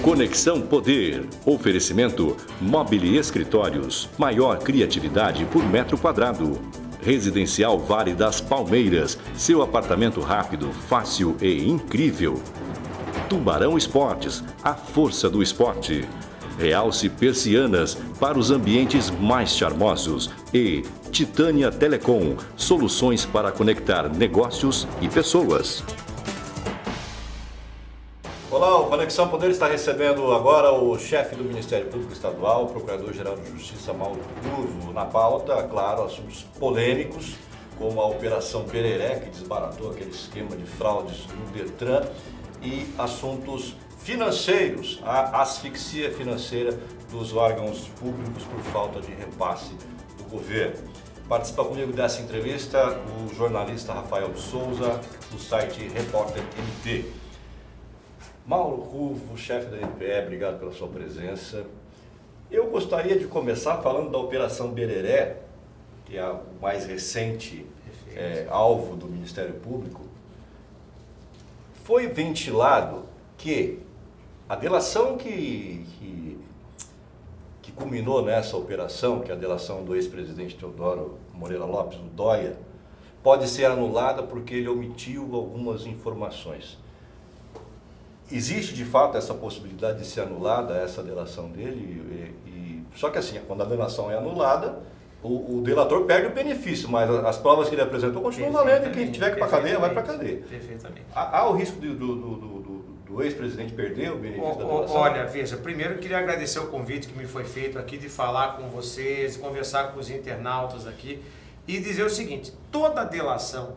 Conexão Poder. Oferecimento Mobile Escritórios. Maior criatividade por metro quadrado. Residencial Vale das Palmeiras. Seu apartamento rápido, fácil e incrível. Tubarão Esportes. A força do esporte. Realce Persianas para os ambientes mais charmosos. E Titânia Telecom. Soluções para conectar negócios e pessoas. Olá, o Conexão Poder está recebendo agora o chefe do Ministério Público Estadual, o Procurador-Geral de Justiça, Mauro Curvo. Na pauta, claro, assuntos polêmicos, como a Operação Bereré, que desbaratou aquele esquema de fraudes no Detran, e assuntos financeiros, a asfixia financeira dos órgãos públicos por falta de repasse do governo. Participa comigo dessa entrevista o jornalista Rafael de Souza, do site Repórter MT. Mauro Curvo, chefe da NPE, obrigado pela sua presença. Eu gostaria de começar falando da Operação Bereré, que é o mais recente alvo do Ministério Público. Foi ventilado que a delação que culminou nessa operação, que é a delação do ex-presidente Teodoro Moreira Lopes, o Dóia, pode ser anulada porque ele omitiu algumas informações. Existe de fato essa possibilidade de ser anulada essa delação dele? Só que assim, quando a delação é anulada, o delator perde o benefício, mas as provas que ele apresentou continuam valendo e quem tiver que ir para a cadeia vai para a cadeia. Perfeitamente. Há o risco do ex-presidente perder o benefício da delação? Olha, veja, primeiro eu queria agradecer o convite que me foi feito aqui de falar com vocês, conversar com os internautas aqui e dizer o seguinte: toda delação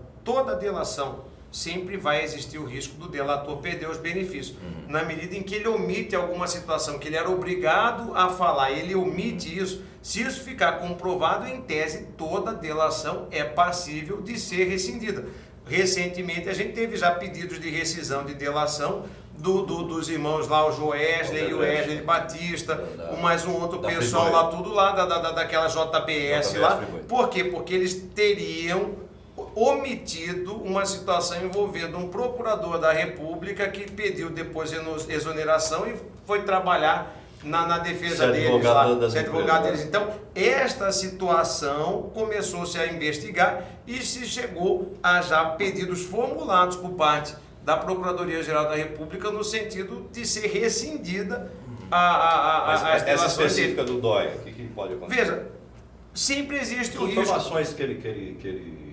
sempre vai existir o risco do delator perder os benefícios. Na medida em que ele omite alguma situação que ele era obrigado a falar, ele omite isso, se isso ficar comprovado, em tese, toda delação é passível de ser rescindida. Recentemente, a gente teve já pedidos de rescisão de delação dos irmãos lá, o Joesley e o Wesley Batista, mais um outro pessoal lá, tudo lá daquela JBS lá. Por quê? Porque eles teriam omitido uma situação envolvendo um procurador da República que pediu depois exoneração e foi trabalhar na defesa deles lá, ser advogado deles. Então, esta situação começou-se a investigar e se chegou a já pedidos formulados por parte da Procuradoria-Geral da República no sentido de ser rescindida as essa delações específica do Dóia, o que pode acontecer? Veja, sempre existe o risco. Informações que ele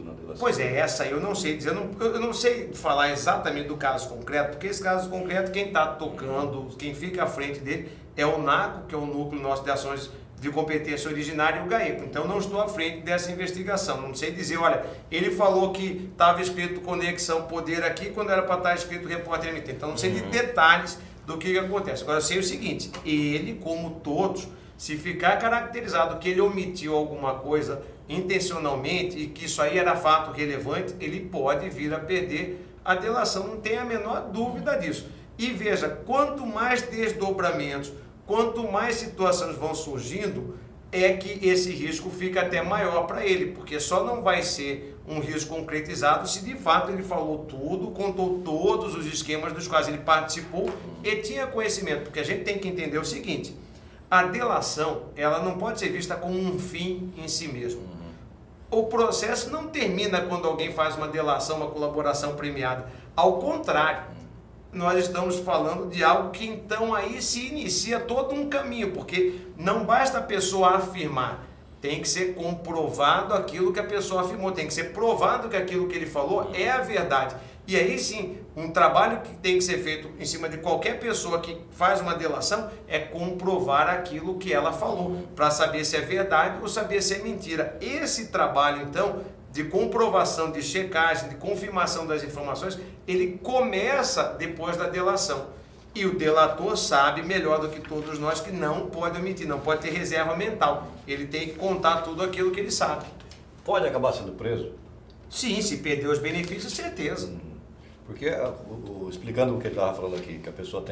na delação. Pois é, essa eu não sei dizer, eu não sei falar exatamente do caso concreto, porque esse caso concreto, quem está tocando, quem fica à frente dele é o NACO, que é o Núcleo Nosso de Ações de Competência Originária, e o GAECO. Então não estou à frente dessa investigação, não sei dizer, olha, ele falou que estava escrito Conexão Poder aqui quando era para estar escrito Repórter MT, então não sei de detalhes do que acontece. Agora eu sei o seguinte: ele, como todos, se ficar caracterizado que ele omitiu alguma coisa intencionalmente e que isso aí era fato relevante, ele pode vir a perder a delação, não tem a menor dúvida disso. E veja, quanto mais desdobramentos, quanto mais situações vão surgindo, é que esse risco fica até maior para ele, porque só não vai ser um risco concretizado se de fato ele falou tudo, contou todos os esquemas dos quais ele participou e tinha conhecimento, porque a gente tem que entender o seguinte: a delação, ela não pode ser vista como um fim em si mesmo. O processo não termina quando alguém faz uma delação, uma colaboração premiada. Ao contrário, nós estamos falando de algo que então aí se inicia todo um caminho, porque não basta a pessoa afirmar, tem que ser comprovado aquilo que a pessoa afirmou, tem que ser provado que aquilo que ele falou é a verdade. E aí sim, um trabalho que tem que ser feito em cima de qualquer pessoa que faz uma delação é comprovar aquilo que ela falou, para saber se é verdade ou saber se é mentira. Esse trabalho, então, de comprovação, de checagem, de confirmação das informações, ele começa depois da delação. E o delator sabe melhor do que todos nós que não pode omitir, não pode ter reserva mental. Ele tem que contar tudo aquilo que ele sabe. Pode acabar sendo preso? Sim, se perder os benefícios, certeza. Porque, explicando o que ele estava falando aqui, que a pessoa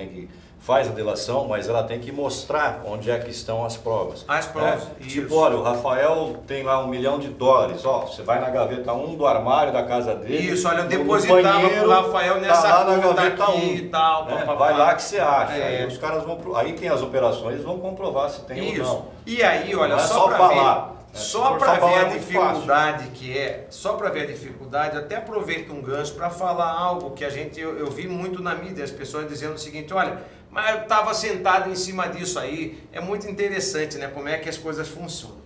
faz a delação, mas ela tem que mostrar onde é que estão as provas. As provas, Tipo, olha, o Rafael tem lá $1 milhão, ó, você vai na gaveta 1 do armário da casa dele. Isso, olha, eu depositava pro Rafael nessa conta aqui e tal. Vai lá que você acha. Aí os caras aí tem as operações, eles vão comprovar se tem ou não. E aí, olha, não é só para falar. ver... Só para ver a dificuldade fácil. que é, só para ver a dificuldade, até aproveito um gancho para falar algo que eu vi muito na mídia, as pessoas dizendo o seguinte, olha, mas eu estava sentado em cima disso aí, é muito interessante, né, como é que as coisas funcionam.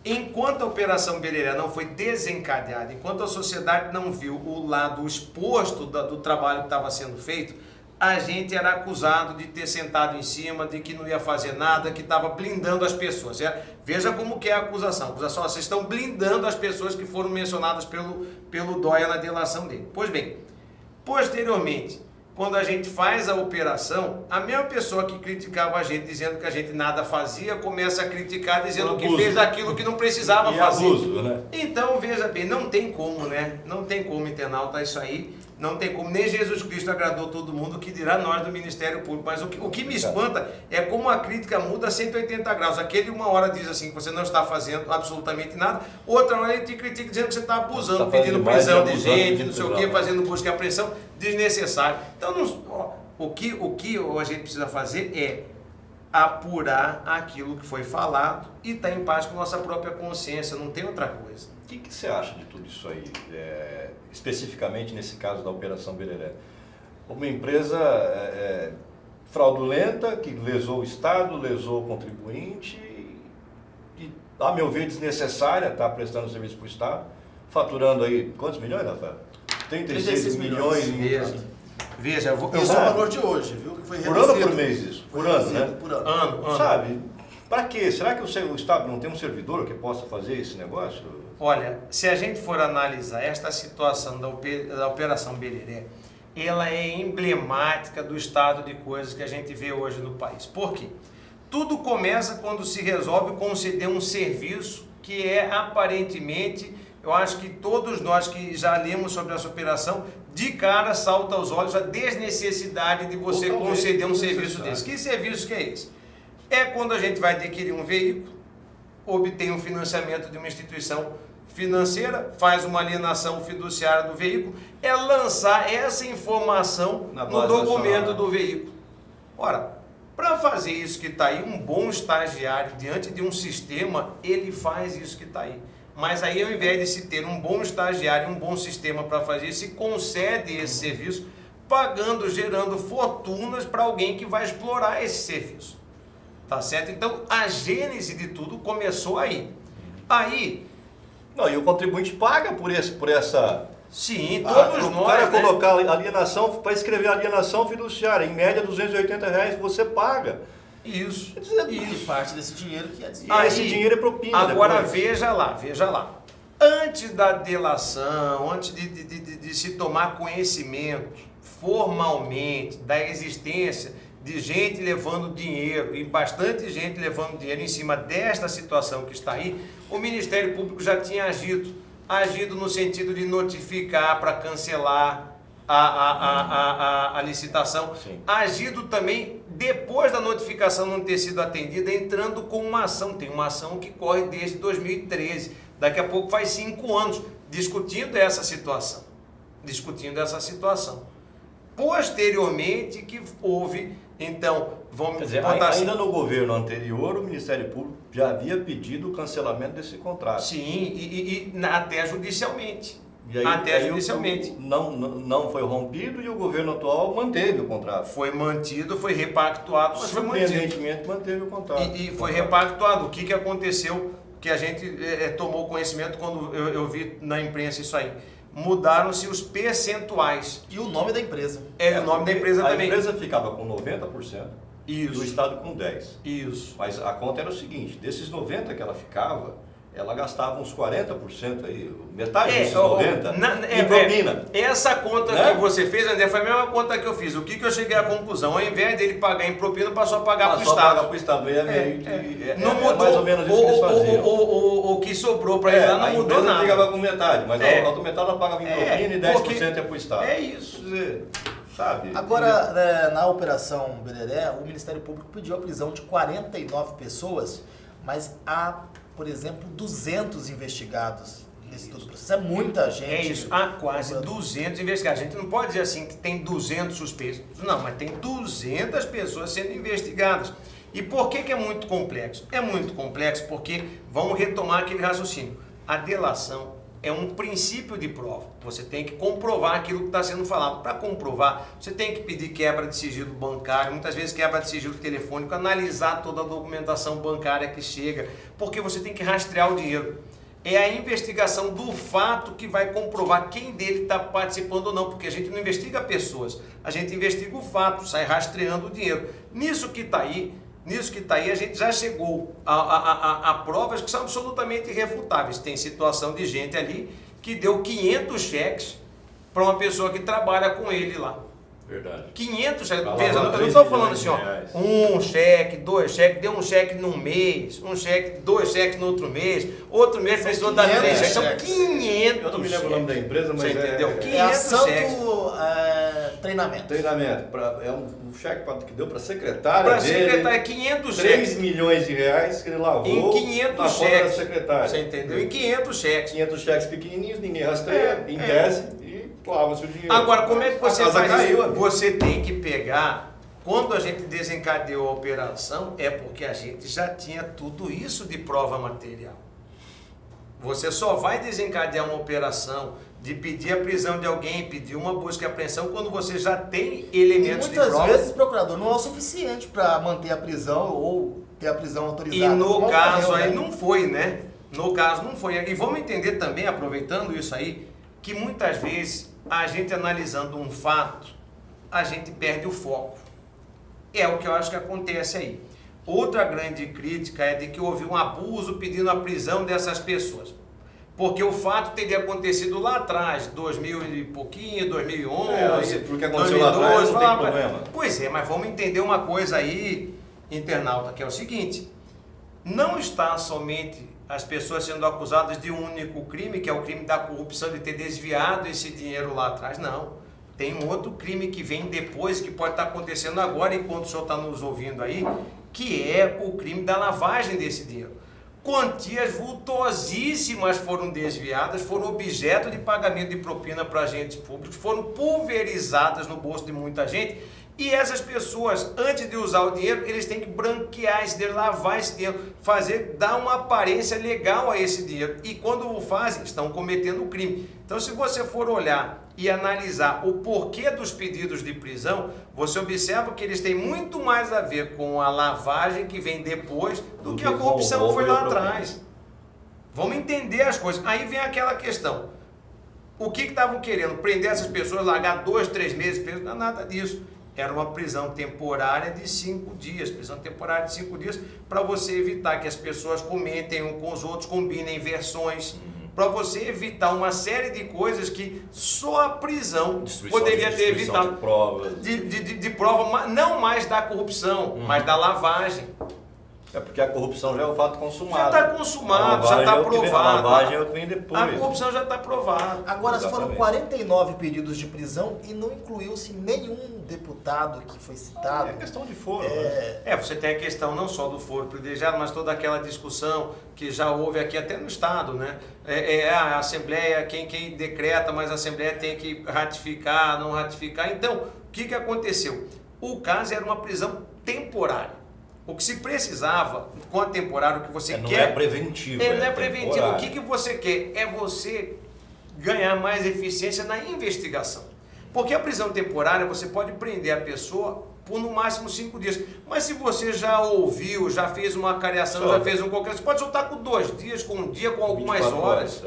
Enquanto a Operação Bereré não foi desencadeada, enquanto a sociedade não viu o lado exposto do trabalho que estava sendo feito, a gente era acusado de ter sentado em cima, de que não ia fazer nada, que estava blindando as pessoas. Veja como que é a acusação. A acusação, vocês estão blindando as pessoas que foram mencionadas pelo Dóia na delação dele. Pois bem, posteriormente, quando a gente faz a operação, a mesma pessoa que criticava a gente, dizendo que a gente nada fazia, começa a criticar, dizendo que fez aquilo que não precisava fazer. Abuso, né? Então, veja bem, não tem como, né? Não tem como, internauta, isso aí. Não tem como, nem Jesus Cristo agradou todo mundo, que dirá nós do Ministério Público. Mas o que me espanta é como a crítica muda 180 graus. Aquele uma hora diz assim que você não está fazendo absolutamente nada, outra hora ele te critica dizendo que você está abusando, pedindo prisão de gente, não sei o quê, fazendo busca e apreensão desnecessário. Então, o que a gente precisa fazer é apurar aquilo que foi falado e estar em paz com nossa própria consciência, não tem outra coisa. O que você acha de tudo isso aí, especificamente nesse caso da Operação Bereré? Uma empresa fraudulenta que lesou o Estado, lesou o contribuinte e, a meu ver, desnecessária, está prestando serviço para o Estado, faturando aí, quantos milhões, Rafael? 36 milhões. Veja, eu vou... Isso é o valor de hoje, viu? Que foi por ano ou por mês isso? Por ano, né? Por ano. Sabe, para quê? Será que o Estado não tem um servidor que possa fazer esse negócio? Olha, se a gente for analisar esta situação da Operação Bereré, ela é emblemática do estado de coisas que a gente vê hoje no país. Por quê? Tudo começa quando se resolve conceder um serviço que é aparentemente, eu acho que todos nós que já lemos sobre essa operação, de cara salta aos olhos a desnecessidade de você conceder um serviço desse. Que serviço que é esse? É quando a gente vai adquirir um veículo, obtém um financiamento de uma instituição financeira, faz uma alienação fiduciária do veículo, é lançar essa informação no documento do veículo. Ora, para fazer isso que está aí, um bom estagiário diante de um sistema, ele faz isso que está aí. Mas aí, ao invés de se ter um bom estagiário, um bom sistema para fazer, se concede esse serviço, pagando, gerando fortunas para alguém que vai explorar esse serviço. Tá certo? Então, a gênese de tudo começou aí. Não, e o contribuinte paga por essa... Sim, todos nós... O cara colocar alienação, para escrever alienação fiduciária, em média R$280, você paga. Isso. E parte desse dinheiro que é desviado. Esse dinheiro é propina. Agora, veja lá. Antes da delação, antes de se tomar conhecimento formalmente da existência de gente levando dinheiro, e bastante gente levando dinheiro em cima desta situação que está aí, o Ministério Público já tinha agido no sentido de notificar para cancelar a licitação, Sim. Agido também depois da notificação não ter sido atendida, entrando com uma ação. Tem uma ação que corre desde 2013, daqui a pouco faz 5 anos, discutindo essa situação. Posteriormente que houve, então, vamos dizer, botar assim, ainda no governo anterior, o Ministério Público já havia pedido o cancelamento desse contrato. sim, e até judicialmente. E aí, judicialmente. Não foi rompido e o governo atual manteve o contrato. Foi mantido, foi repactuado, mas foi mantido. Surpreendentemente manteve o contrato. E foi repactuado. O que aconteceu, que a gente tomou conhecimento quando eu vi na imprensa isso aí? Mudaram-se os percentuais. E o nome da empresa. O nome da empresa também. A empresa ficava com 90% Isso. e o Estado com 10%. Isso. Mas a conta era o seguinte, desses 90% que ela ficava, ela gastava uns 40% aí, metade desses 90% em propina. Essa conta que você fez, André, foi a mesma conta que eu fiz. O que eu cheguei à conclusão? Ao invés dele pagar em propina, passou a pagar para o Estado. Pagar para o Estado. Não mudou. Mais ou menos isso que eles faziam. O que sobrou para ele lá não mudou nada. Ficava com metade, mas a outra metade ela pagava em propina e 10% é para o Estado. É isso. Quer dizer, sabe? Agora, na Operação Bereré, o Ministério Público pediu a prisão de 49 pessoas, mas há, por exemplo, 200 investigados nesse todo o processo. É muita gente. É isso, há quase 200 investigados. A gente não pode dizer assim que tem 200 suspeitos. Não, mas tem 200 pessoas sendo investigadas. E por que é muito complexo? É muito complexo porque, vamos retomar aquele raciocínio, a delação é um princípio de prova. Você tem que comprovar aquilo que está sendo falado. Para comprovar, você tem que pedir quebra de sigilo bancário, muitas vezes quebra de sigilo telefônico, analisar toda a documentação bancária que chega, porque você tem que rastrear o dinheiro. É a investigação do fato que vai comprovar quem dele está participando ou não, porque a gente não investiga pessoas, a gente investiga o fato, sai rastreando o dinheiro. Nisso que está aí, a gente já chegou a provas que são absolutamente irrefutáveis. Tem situação de gente ali que deu 500 cheques para uma pessoa que trabalha com ele lá. Verdade. 500 cheques. Veja, eu não estou falando assim, ó, um cheque, dois cheques, deu um cheque num mês, um cheque, dois cheques no outro mês a pessoa dá 3 cheques. São 500. Eu não me lembro o nome da empresa, mas você entendeu? 500 é a Santo cheques. Treinamento. É um cheque que deu para a secretária Para a dele. secretária, 500 3 cheques. milhões de reais que ele lavou Em 500 na conta cheques. da secretária. Você entendeu? Em 500 cheques. 500 cheques pequenininhos, ninguém rastreia, em tese, e lava-se o dinheiro. Agora, como é que você faz caiu, isso? amigo. Você tem que pegar, quando a gente desencadeou a operação, é porque a gente já tinha tudo isso de prova material. Você só vai desencadear uma operação de pedir a prisão de alguém, pedir uma busca e apreensão, quando você já tem elementos de prova. Muitas vezes, procurador, não é o suficiente para manter a prisão ou ter a prisão autorizada. E no caso ocorreu, aí né? não foi, né? No caso não foi. E vamos entender também, aproveitando isso aí, que muitas vezes a gente analisando um fato, a gente perde o foco. É o que eu acho que acontece aí. Outra grande crítica é de que houve um abuso pedindo a prisão dessas pessoas. Porque o fato teria acontecido lá atrás, 2000 e pouquinho, 2011, porque aconteceu lá atrás, não tem problema. Pois é, mas vamos entender uma coisa aí, internauta, que é o seguinte: não está somente as pessoas sendo acusadas de um único crime, que é o crime da corrupção, de ter desviado esse dinheiro lá atrás, não. Tem um outro crime que vem depois, que pode estar acontecendo agora, enquanto o senhor está nos ouvindo aí, que é o crime da lavagem desse dinheiro. Quantias vultosíssimas foram desviadas, foram objeto de pagamento de propina para agentes públicos, foram pulverizadas no bolso de muita gente, e essas pessoas, antes de usar o dinheiro, eles têm que branquear esse dinheiro, lavar esse dinheiro, dar uma aparência legal a esse dinheiro. E quando o fazem, estão cometendo crime. Então, se você for olhar e analisar o porquê dos pedidos de prisão, você observa que eles têm muito mais a ver com a lavagem que vem depois do que a corrupção que foi lá atrás. Vamos entender as coisas. Aí vem aquela questão. O que estavam querendo? Prender essas pessoas, largar 2, 3 meses preso? Não é nada disso. Era uma prisão temporária de 5 dias. Prisão temporária de 5 dias para você evitar que as pessoas comentem um com os outros, combinem versões. Para você evitar uma série de coisas que só a prisão poderia ter evitado. De provas. De prova, não mais da corrupção, mas da lavagem. É porque a corrupção já é o fato consumado. Já está consumado, já está provado. A lavagem é o que vem depois. A corrupção já está provada. Agora, Exatamente. foram 49 pedidos de prisão e não incluiu-se nenhum deputado que foi citado. É questão de foro. Você tem a questão não só do foro privilegiado, mas toda aquela discussão que já houve aqui até no Estado, né? A Assembleia, quem decreta, mas a Assembleia tem que ratificar, não ratificar. Então, o que aconteceu? O caso era uma prisão temporária. O que se precisava, com a temporária, o que você quer... Não é preventivo. Não é preventivo. O que você quer? É você ganhar mais eficiência na investigação. Porque a prisão temporária, você pode prender a pessoa por no máximo 5 dias. Mas se você já ouviu, já fez uma acariação, já fez qualquer... Você pode soltar com 2 dias, com 1 dia, com algumas horas.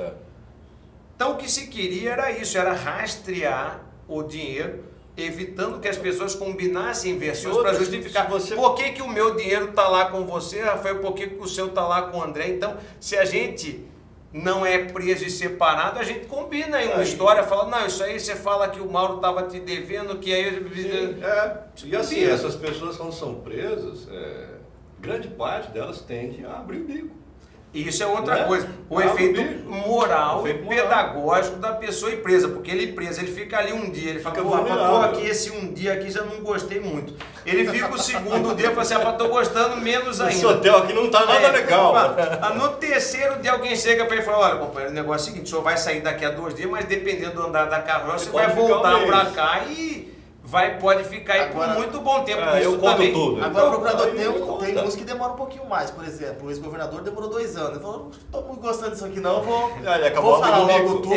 Então o que se queria era isso, era rastrear o dinheiro evitando que as pessoas combinassem versões Outra, para justificar. se você- Por que o meu dinheiro está lá com você, Rafael? Por que o seu está lá com o André? Então, se a gente não é preso e separado, a gente combina aí uma história, fala, não, isso aí você fala que o Mauro estava te devendo, que aí... E assim, essas pessoas quando são presas, grande parte delas tende a abrir o bico. Isso é outra Né? coisa. O Abre efeito o bico. moral O e efeito moral. pedagógico da pessoa presa, porque ele preso, ele fica ali um dia, ele fala, Fica pô, rapaz, tô vulnerável. aqui esse um dia aqui já não gostei muito. Ele fica o segundo dia e fala assim, rapaz, tô gostando menos Esse ainda. hotel aqui não tá nada legal. No terceiro dia alguém chega para ele e fala, olha, companheiro, o negócio é o seguinte, o senhor vai sair daqui a 2 dias, mas dependendo do andar da carroça, você vai pode ficar voltar um mês. para cá e pode ficar aí Agora- por muito bom tempo. eu Isso conto também. tudo. Agora o Então, procurador aí tem conta. uns que demoram um pouquinho mais. Por exemplo, o ex-governador demorou 2 anos. Ele falou, não tô muito gostando disso aqui não, Ele acabou vou falar abrindo o logo bico.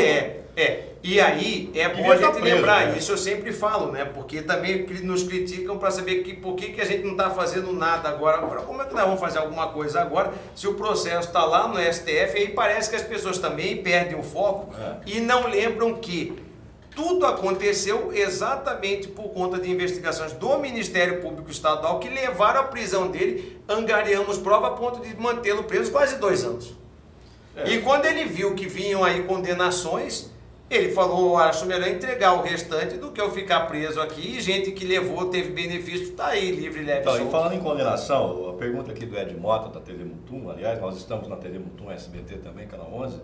É. E aí é bom Devia a gente tá preso, lembrar, né? isso eu sempre falo, né? Porque também nos criticam para saber por que a gente não está fazendo nada agora. Agora, como é que nós vamos fazer alguma coisa agora se o processo está lá no STF? Aí parece que as pessoas também perdem o foco e não lembram que tudo aconteceu exatamente por conta de investigações do Ministério Público Estadual que levaram à prisão dele. Angariamos prova a ponto de mantê-lo preso quase 2 anos. E quando ele viu que vinham aí condenações, ele falou, acho melhor entregar o restante do que eu ficar preso aqui. E gente que levou, teve benefício, está aí, livre, leve, Então, e solto. falando em condenação, a pergunta aqui do Ed Mota, da Telemutum, aliás, nós estamos na Telemutum SBT também, canal 11.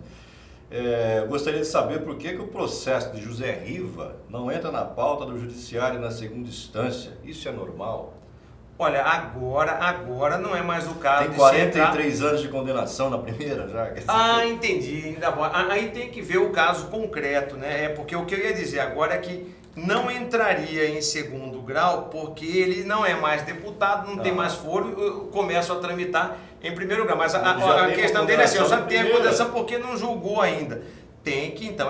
Eu gostaria de saber por que o processo de José Riva não entra na pauta do judiciário na segunda instância. Isso é normal? Olha, agora não é mais o caso Tem de se entrar... 43 anos de condenação na primeira já. quer dizer, Ah, entendi. Ainda bom. Aí tem que ver o caso concreto, né? Porque o que eu ia dizer agora é que não entraria em segundo grau porque ele não é mais deputado, não tem mais foro, começa a tramitar em primeiro grau. Mas Já a tem questão dele é assim, eu já condenação tenho a primeira. condenação porque não julgou ainda. Tem que, então,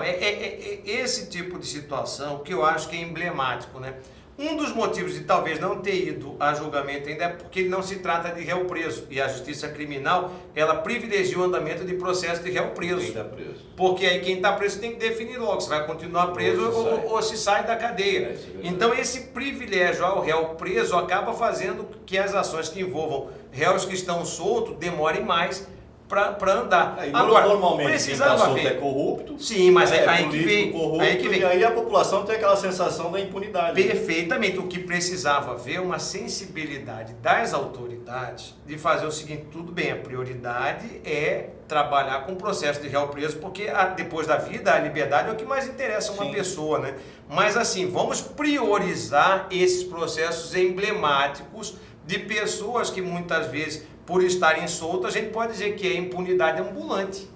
esse tipo de situação que eu acho que é emblemático, né? Um dos motivos de talvez não ter ido a julgamento ainda é porque ele não se trata de réu preso. E a justiça criminal, ela privilegia o andamento de processo de réu preso. Quem está preso? Porque aí quem está preso tem que definir logo se vai continuar preso ou se sai da cadeia. Isso é verdade. Então esse privilégio ao réu preso acaba fazendo que as ações que envolvam réus que estão soltos demorem mais para andar. Normalmente quem precisava está solto ver. é corrupto. Sim, mas é aí que político vem. corrupto, Aí que vem. E aí a população tem aquela sensação da impunidade. Perfeitamente. O que precisava ver é uma sensibilidade das autoridades de fazer o seguinte, tudo bem, a prioridade é trabalhar com o processo de réu preso, porque depois da vida, a liberdade é o que mais interessa a uma Sim. pessoa, né? Mas assim, vamos priorizar esses processos emblemáticos de pessoas que muitas vezes, por estarem soltas, a gente pode dizer que é impunidade ambulante.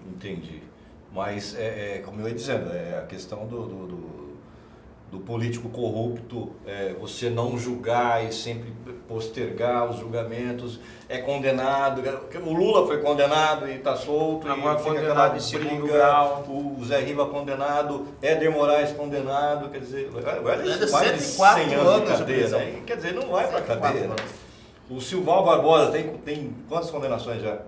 Entendi. Mas, como eu ia dizendo, a questão do político corrupto, você não julgar e sempre postergar os julgamentos, é condenado. O Lula foi condenado e está solto. Agora e fica condenado aquela em segundo briga, grau. O Zé Riva condenado, Éder Moraes condenado, quer dizer, olha Ele é isso, mais de 104 100 anos anos de de cadeia, prisão. né? Quer dizer, não vai para 104 cadeia. Né? anos. O Silval Barbosa tem quantas condenações já?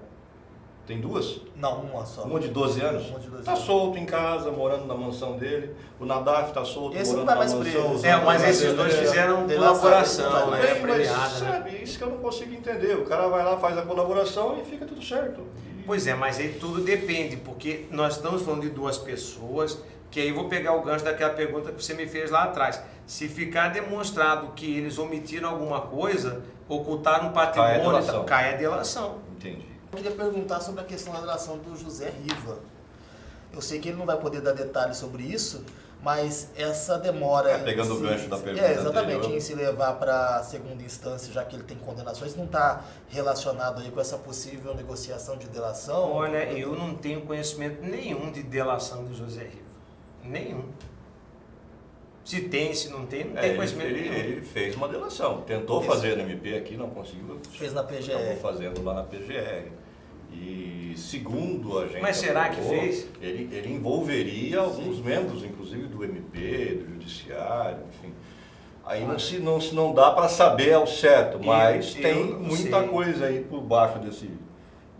Tem 2? Não, uma só. Uma de 12 anos? Uma de 12 Está anos. solto em casa, morando na mansão dele. O Nadaf está solto, Esse não morando vai na mais mansão. preso. Mas esses dois fizeram Delação, colaboração, né? né? Bem, mas Premiada, né? sabe, isso que eu não consigo entender. O cara vai lá, faz a colaboração e fica tudo certo. Pois é, mas aí tudo depende, porque nós estamos falando de 2 pessoas, que aí eu vou pegar o gancho daquela pergunta que você me fez lá atrás. Se ficar demonstrado que eles omitiram alguma coisa, ocultaram um patrimônio, cai a delação. Entendi. Eu queria perguntar sobre a questão da delação do José Riva. Eu sei que ele não vai poder dar detalhes sobre isso, mas essa demora... Pegando o gancho da pergunta exatamente, anterior. em se levar para a segunda instância, já que ele tem condenações, não está relacionado aí com essa possível negociação de delação? Olha, eu não tenho conhecimento nenhum de delação do José Riva. Nenhum. Se tem, se não tem, não tem conhecimento nenhum. Ele fez uma delação. Tentou fazer no MP aqui, não conseguiu. Fez na PGR. Acabou fazendo lá na PGR. E segundo a gente... Mas será que fez? Ele envolveria alguns membros, inclusive do MP, do Judiciário, enfim. Aí não dá para saber ao certo, mas tem não muita sei. coisa aí por baixo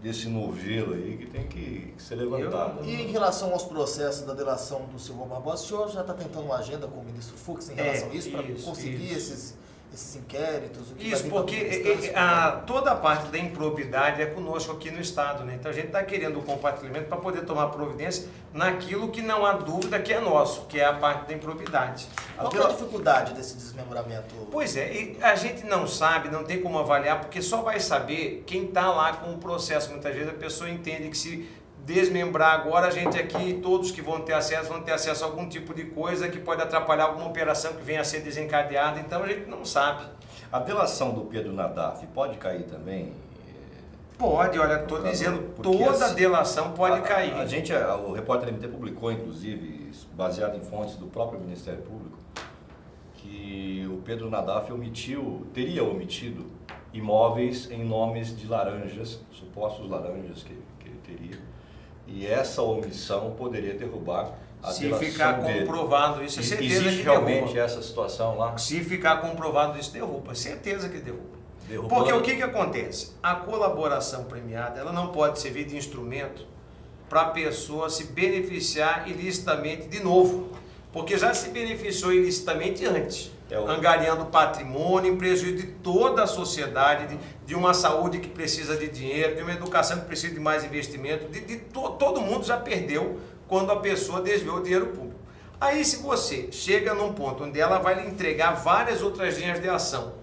desse novelo aí que tem que ser levantado. E em relação aos processos da delação do Silvão Barbosa, o senhor já está tentando uma agenda com o ministro Fux em relação a isso, para conseguir esses inquéritos? O que Isso, porque toda a parte da improbidade é conosco aqui no Estado, né? Então a gente está querendo o compartilhamento para poder tomar providência naquilo que não há dúvida que é nosso, que é a parte da improbidade. Qual que é a dificuldade desse desmembramento? Pois é, e a gente não sabe, não tem como avaliar, porque só vai saber quem está lá com o processo. Muitas vezes a pessoa entende que se desmembrar agora, a gente aqui, todos que vão ter acesso a algum tipo de coisa que pode atrapalhar alguma operação que venha a ser desencadeada, então a gente não sabe. A delação do Pedro Nadaf pode cair também? Pode, olha, estou dizendo, toda delação pode cair. O repórter MT publicou, inclusive, baseado em fontes do próprio Ministério Público, que o Pedro Nadaf teria omitido imóveis em nomes de laranjas, supostos laranjas que ele teria. E essa omissão poderia derrubar a delação dele. Se ficar comprovado isso, é certeza que derruba. Existe realmente essa situação lá? Se ficar comprovado isso, derruba. Certeza que derruba. Porque o que acontece? A colaboração premiada, ela não pode servir de instrumento para a pessoa se beneficiar ilicitamente de novo. Porque já se beneficiou ilicitamente antes. Angariando patrimônio, em prejuízo de toda a sociedade, de uma saúde que precisa de dinheiro, de uma educação que precisa de mais investimento, todo mundo já perdeu quando a pessoa desviou o dinheiro público. Aí se você chega num ponto onde ela vai lhe entregar várias outras linhas de ação,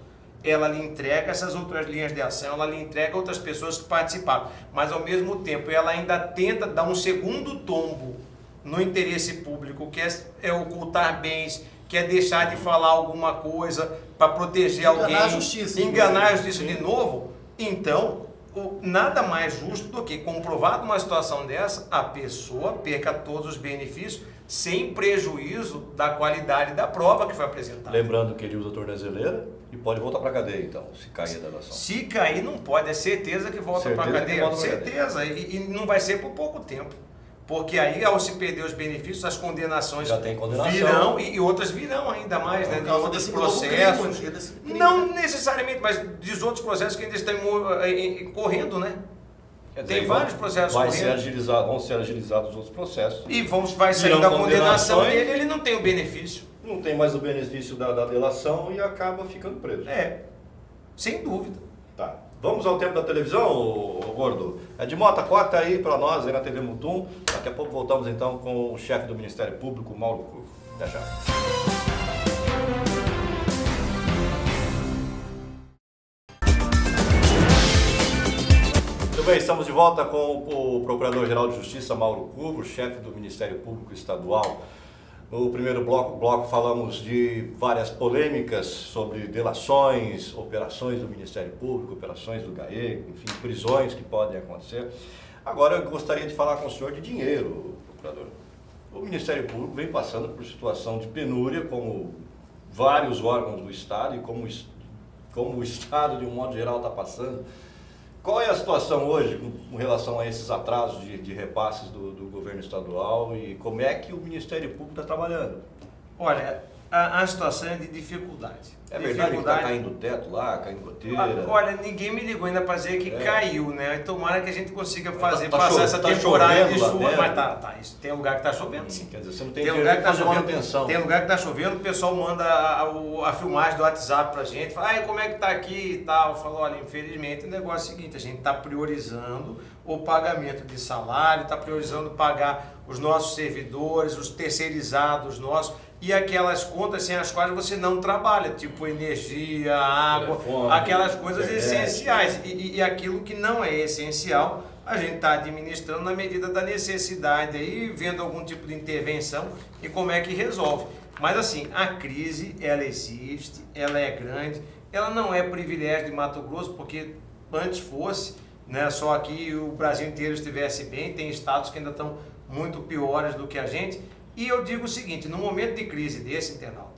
ela lhe entrega essas outras linhas de ação, ela lhe entrega outras pessoas que participaram, mas ao mesmo tempo ela ainda tenta dar um segundo tombo no interesse público, que é ocultar bens, que é deixar de falar alguma coisa para proteger alguém, enganar a justiça de novo. Então, nada mais justo do que, comprovado uma situação dessa, a pessoa perca todos os benefícios sem prejuízo da qualidade da prova que foi apresentada. Lembrando que ele usa tornozeleira e pode voltar para a cadeia, então, se cair a delação. Se cair, não pode, é certeza que volta para a cadeia. Certeza, e não vai ser por pouco tempo. Porque aí, ao se perder os benefícios, as condenações já tem condenação. Virão e outras virão ainda mais, né? De outros processos. Não necessariamente, mas de outros processos que ainda estão correndo, né? Tem vários processos correndo. Vão ser agilizados os outros processos. E vai sair da condenação dele, ele não tem o benefício. Não tem mais o benefício da delação e acaba ficando preso. Sem dúvida. Tá. Vamos ao tempo da televisão, ô Gordo? Edmota, corta aí para nós, aí na TV Mutum. Daqui a pouco voltamos então com o chefe do Ministério Público, Mauro Curvo. Até já. Muito bem, estamos de volta com o Procurador-Geral de Justiça, Mauro Curvo, chefe do Ministério Público Estadual. No primeiro bloco falamos de várias polêmicas sobre delações, operações do Ministério Público, operações do GAECO, enfim, prisões que podem acontecer. Agora eu gostaria de falar com o senhor de dinheiro, procurador. O Ministério Público vem passando por situação de penúria, como vários órgãos do Estado e como o Estado, de um modo geral, está passando. Qual é a situação hoje com relação a esses atrasos de repasses do governo estadual e como é que o Ministério Público está trabalhando? Olha, a situação é de dificuldade. É verdade que está caindo o teto lá, caindo goteira? Olha, ninguém me ligou ainda para dizer que caiu, né? Tomara que a gente consiga passar essa temporada de chuva. Mas isso, tem lugar que está chovendo, sim. Quer dizer, você não tem lugar que está chovendo atenção. Tem lugar que está chovendo, o pessoal manda a filmagem do WhatsApp para a gente, fala, como é que está aqui e tal. Eu falo, olha, infelizmente o negócio é o seguinte, a gente está priorizando o pagamento de salário, está priorizando pagar os nossos servidores, os terceirizados nossos, e aquelas contas sem as quais você não trabalha, tipo energia, água, telefone, aquelas coisas essenciais. E aquilo que não é essencial, a gente está administrando na medida da necessidade, aí, vendo algum tipo de intervenção e como é que resolve. Mas assim, a crise, ela existe, ela é grande, ela não é privilégio de Mato Grosso, porque antes fosse, né, só aqui o Brasil inteiro estivesse bem, tem estados que ainda estão muito piores do que a gente. E eu digo o seguinte, no momento de crise desse, internauta,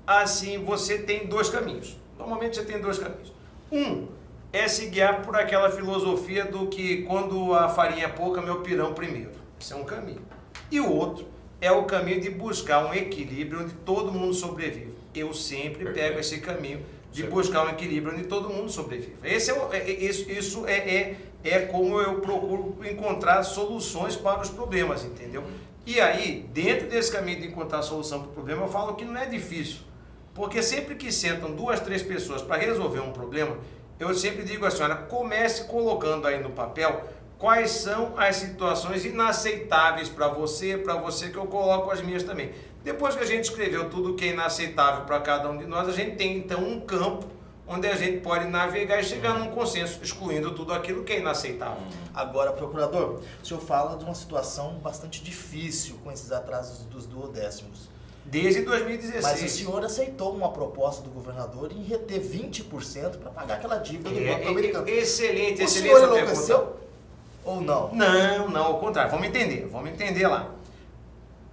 assim, você tem dois caminhos. Normalmente você tem dois caminhos. Um é se guiar por aquela filosofia do que quando a farinha é pouca, meu pirão primeiro. Esse é um caminho. E o outro é o caminho de buscar um equilíbrio onde todo mundo sobrevive. Eu sempre pego esse caminho de buscar um equilíbrio onde todo mundo sobreviva. Isso é como eu procuro encontrar soluções para os problemas, entendeu? E aí, dentro desse caminho de encontrar solução para o problema, eu falo que não é difícil. Porque sempre que sentam 2, 3 pessoas para resolver um problema, eu sempre digo assim, olha, comece colocando aí no papel quais são as situações inaceitáveis para você que eu coloco as minhas também. Depois que a gente escreveu tudo que é inaceitável para cada um de nós, a gente tem então um campo onde a gente pode navegar e chegar num consenso, excluindo tudo aquilo que é inaceitável. Agora, procurador, o senhor fala de uma situação bastante difícil com esses atrasos dos duodécimos. Desde 2016. Mas o senhor aceitou uma proposta do governador em reter 20% para pagar aquela dívida do Banco Americano. Excelente, o excelente. senhor enlouqueceu ou não? Não, ao contrário. Vamos entender lá.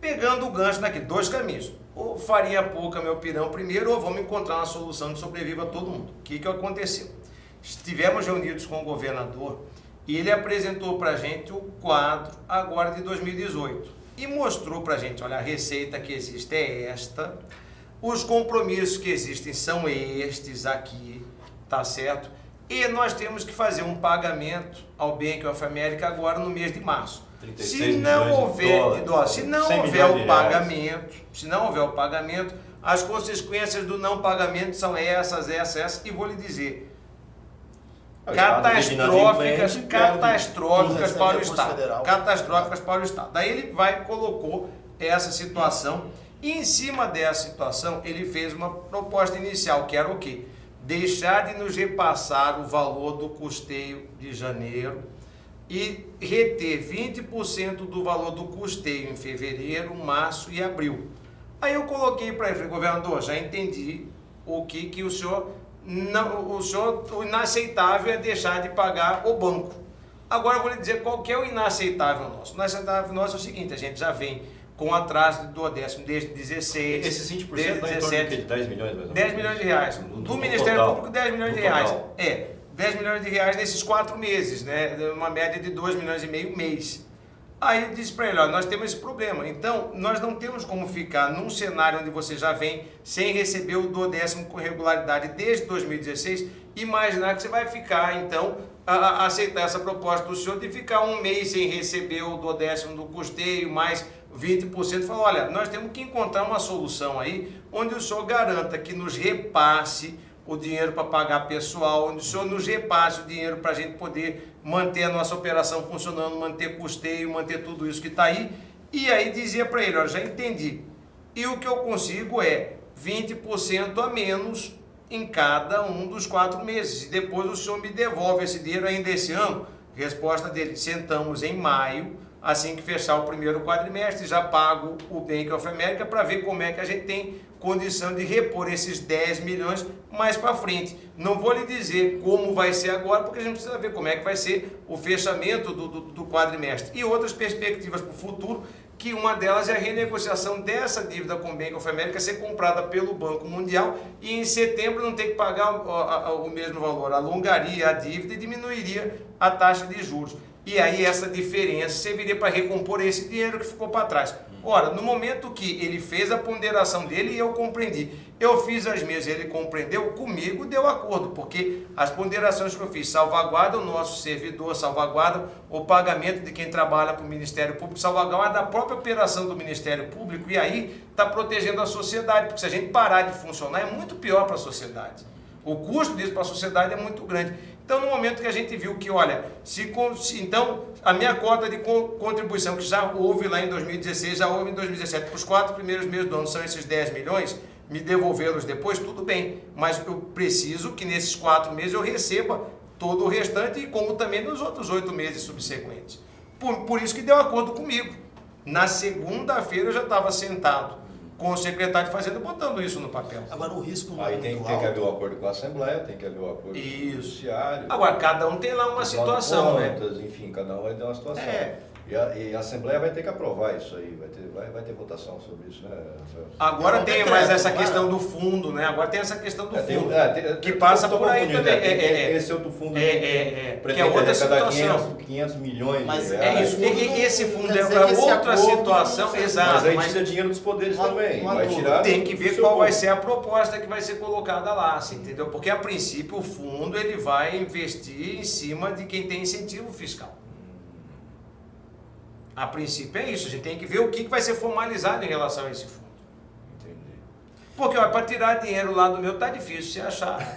Pegando o gancho naquele, 2 caminhos. Ou farinha pouca, meu pirão primeiro, ou vamos encontrar uma solução de sobreviva a todo mundo. O que aconteceu? Estivemos reunidos com o governador e ele apresentou para a gente o quadro agora de 2018. E mostrou para a gente, olha, a receita que existe é esta, os compromissos que existem são estes aqui, tá certo? E nós temos que fazer um pagamento ao Bank of America agora no mês de março. Se não houver o pagamento, as consequências do não pagamento são essas, e vou lhe dizer, catastróficas para o Estado. Catastróficas para o Estado. Daí ele colocou essa situação, e em cima dessa situação ele fez uma proposta inicial, que era o quê? Deixar de nos repassar o valor do custeio de janeiro e reter 20% do valor do custeio em fevereiro, março e abril. Aí eu coloquei para ele, falei, governador, já entendi o que o senhor... o inaceitável é deixar de pagar o banco. Agora eu vou lhe dizer qual que é o inaceitável nosso. O inaceitável nosso é o seguinte, a gente já vem com atraso do décimo desde 16, Esses 20% desde dá em 17, torno de 10 milhões mais ou menos. 10 milhões de reais. Do Ministério Público, 10 milhões de reais. 10 milhões de reais nesses 4 meses, né? Uma média de 2 milhões e meio mês. Aí eu disse para ele, olha, nós temos esse problema, então nós não temos como ficar num cenário onde você já vem sem receber o duodécimo com regularidade desde 2016, imaginar que você vai ficar, então, a aceitar essa proposta do senhor de ficar um mês sem receber o duodécimo do custeio, mais 20%, falou, olha, nós temos que encontrar uma solução aí, onde o senhor garanta que nos repasse o dinheiro para pagar pessoal, onde o senhor nos repasse o dinheiro para a gente poder manter a nossa operação funcionando, manter custeio, manter tudo isso que está aí. E aí dizia para ele, olha, já entendi. E o que eu consigo é 20% a menos em cada um dos 4 meses. E depois o senhor me devolve esse dinheiro ainda esse ano. Resposta dele, sentamos em maio, assim que fechar o primeiro quadrimestre, já pago o Bank of America para ver como é que a gente tem condição de repor esses 10 milhões mais para frente. Não vou lhe dizer como vai ser agora, porque a gente precisa ver como é que vai ser o fechamento do quadrimestre. E outras perspectivas para o futuro, que uma delas é a renegociação dessa dívida com o Bank of America ser comprada pelo Banco Mundial e em setembro não ter que pagar o mesmo valor. Alongaria a dívida e diminuiria a taxa de juros. E aí essa diferença serviria para recompor esse dinheiro que ficou para trás. Ora, no momento que ele fez a ponderação dele e eu compreendi, eu fiz as minhas e ele compreendeu, comigo deu acordo, porque as ponderações que eu fiz salvaguardam o nosso servidor, salvaguardam o pagamento de quem trabalha para o Ministério Público, salvaguardam a própria operação do Ministério Público e aí está protegendo a sociedade, porque se a gente parar de funcionar é muito pior para a sociedade. O custo disso para a sociedade é muito grande. Então, no momento que a gente viu que, olha, então, a minha cota de contribuição, que já houve lá em 2016, já houve em 2017, para os 4 primeiros meses do ano são esses 10 milhões, me devolvê-los depois, tudo bem. Mas eu preciso que nesses 4 meses eu receba todo o restante, e como também nos outros 8 meses subsequentes. Por isso que deu acordo comigo. Na segunda-feira eu já estava sentado com o secretário de Fazenda, botando isso no papel. Agora o risco não Aí é tem muito que alto. haver o acordo com a Assembleia, tem que haver o acordo com o Judiciário. Agora, cada um tem lá uma situação, né? Enfim, cada um vai ter uma situação. E a Assembleia vai ter que aprovar isso aí, vai ter votação sobre isso, né, Rafael? Agora É um tem decreto, mais essa claro. questão do fundo, né? Agora tem essa questão do fundo, que eu passa tô por aí confundindo, também. Esse outro fundo que é pretende outra arrecadar situação. 500 milhões Mas de É reais. isso. fundo E esse não fundo quer é dizer que esse outra acordo situação, não foi- exato. Mas aí Mas tira dinheiro dos poderes Uma- também. uma Vai dúvida. tirar tem que do ver seu qual vai bolso. ser a proposta que vai ser colocada lá, assim, entendeu? Porque a princípio o fundo ele vai investir em cima de quem tem incentivo fiscal. A princípio é isso, a gente tem que ver o que vai ser formalizado em relação a esse fundo. Entendi. Porque para tirar dinheiro lá do meu tá difícil se achar.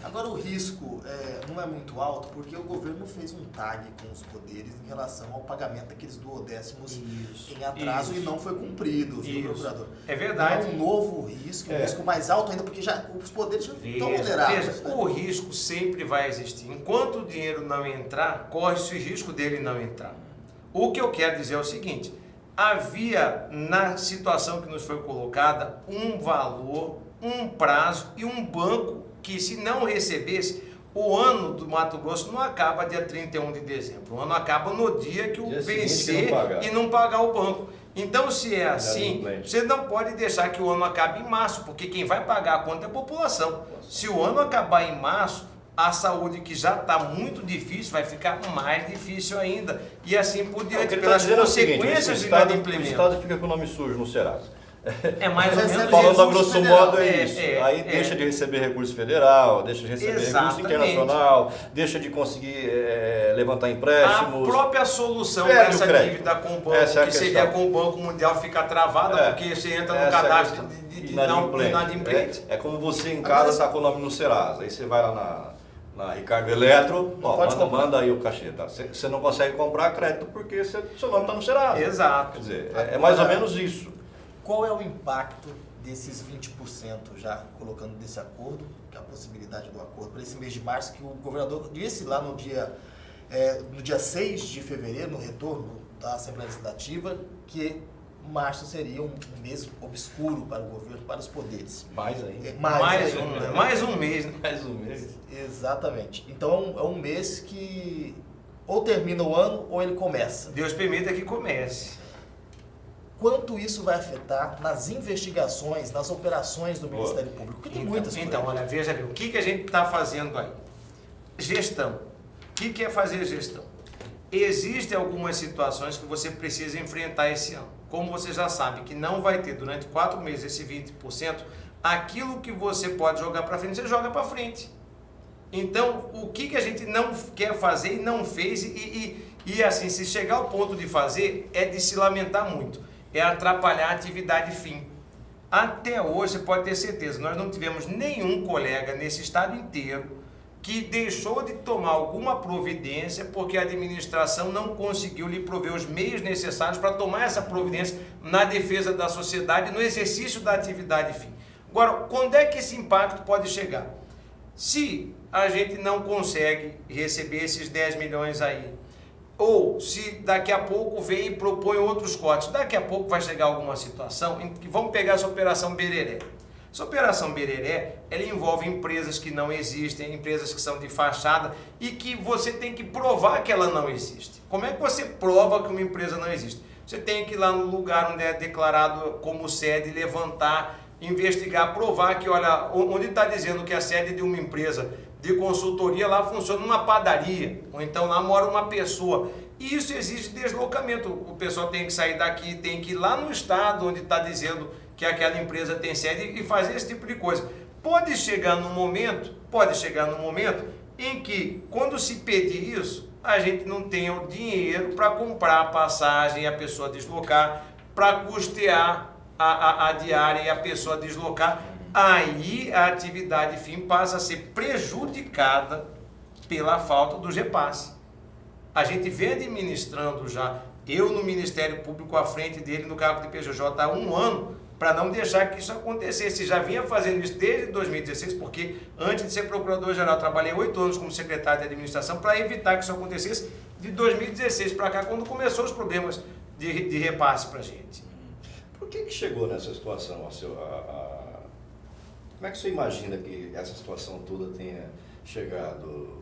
Agora o risco não é muito alto porque o governo fez um tag com os poderes em relação ao pagamento daqueles duodécimos em atraso isso. e não foi cumprido, viu, Isso. procurador? É verdade. É um novo risco, um É. risco mais alto ainda, porque já os poderes já estão Veja, vulneráveis. né? o risco sempre vai existir. Enquanto o dinheiro não entrar, corre-se o risco dele não entrar. O que eu quero dizer é o seguinte: havia na situação que nos foi colocada um valor, um prazo e um banco que, se não recebesse, o ano do Mato Grosso não acaba dia 31 de dezembro. O ano acaba no dia que o Dia seguinte, vencer não pagar. e não pagar o banco. Então, se é assim, Inadimplente. você não pode deixar que o ano acabe em março, porque quem vai pagar a conta é a população. Se o ano acabar em março, a saúde, que já está muito difícil, vai ficar mais difícil ainda. E assim por O diante, que ele está pelas dizendo é o seguinte: consequências o do Estado inadimplemento. fica com o nome sujo no Serasa. É mais ou Mas menos Falando a isso. grosso federal. modo é isso. Aí deixa de receber recurso federal, deixa de receber recurso Exatamente. internacional, deixa de conseguir levantar A empréstimos. própria solução Perde dessa o crédito. dívida com o banco, Essa é a que seria questão. com o Banco Mundial, fica travada, É. porque você entra no Essa é a cadastro questão. de Inadimplente. É como você em Agora, casa está com o nome no Serasa. Aí você vai lá na Ricardo Eletro, Não pode comprar. manda aí o cachê. Tá? Você não consegue comprar crédito porque seu nome está no Serasa. Exato. Quer dizer, é mais ou menos isso. Qual é o impacto desses 20% já colocando desse acordo, que é a possibilidade do acordo para esse mês de março, que o governador disse lá no dia 6 de fevereiro, no retorno da Assembleia Legislativa, que março seria um mês obscuro para o governo, para os poderes. Mais ainda. Mais ainda, um, né? mais um mês, né? Mais um mês. Exatamente. Então é um mês que ou termina o ano ou ele começa. Deus permita que comece. Quanto isso vai afetar nas investigações, nas operações do Ministério Público? Porque tem muitas Então, olha, veja bem, o que a gente está fazendo aí? Gestão. O que é fazer gestão? Existem algumas situações que você precisa enfrentar esse ano. Como você já sabe que não vai ter durante 4 meses esse 20%, aquilo que você pode jogar para frente, você joga para frente. Então, o que a gente não quer fazer e não fez, e assim, se chegar ao ponto de fazer, é de se lamentar muito. É atrapalhar a atividade fim. Até hoje, você pode ter certeza, nós não tivemos nenhum colega nesse estado inteiro que deixou de tomar alguma providência porque a administração não conseguiu lhe prover os meios necessários para tomar essa providência na defesa da sociedade, no exercício da atividade fim. Agora, quando é que esse impacto pode chegar? Se a gente não consegue receber esses 10 milhões aí, ou se daqui a pouco vem e propõe outros cortes, daqui a pouco vai chegar alguma situação em que vamos pegar essa Operação Bereré. Essa Operação Bereré, ela envolve empresas que não existem, empresas que são de fachada e que você tem que provar que ela não existe. Como é que você prova que uma empresa não existe? Você tem que ir lá no lugar onde é declarado como sede, levantar, investigar, provar que, olha, onde está dizendo que a sede de uma empresa de consultoria lá funciona numa padaria, ou então lá mora uma pessoa. E isso exige deslocamento. O pessoal tem que sair daqui, tem que ir lá no estado onde está dizendo que aquela empresa tem sede e fazer esse tipo de coisa. Pode chegar num momento em que, quando se pedir isso, a gente não tenha o dinheiro para comprar a passagem e a pessoa deslocar, para custear a diária e a pessoa deslocar. Aí a atividade fim passa a ser prejudicada pela falta do repasse. A gente vem administrando já, eu no Ministério Público à frente dele no cargo de PJJ há 1 ano, para não deixar que isso acontecesse. Já vinha fazendo isso desde 2016, porque antes de ser procurador-geral, trabalhei 8 anos como secretário de administração para evitar que isso acontecesse de 2016 para cá, quando começou os problemas de repasse para a gente. Por que chegou nessa situação? Como é que você imagina que essa situação toda tenha chegado,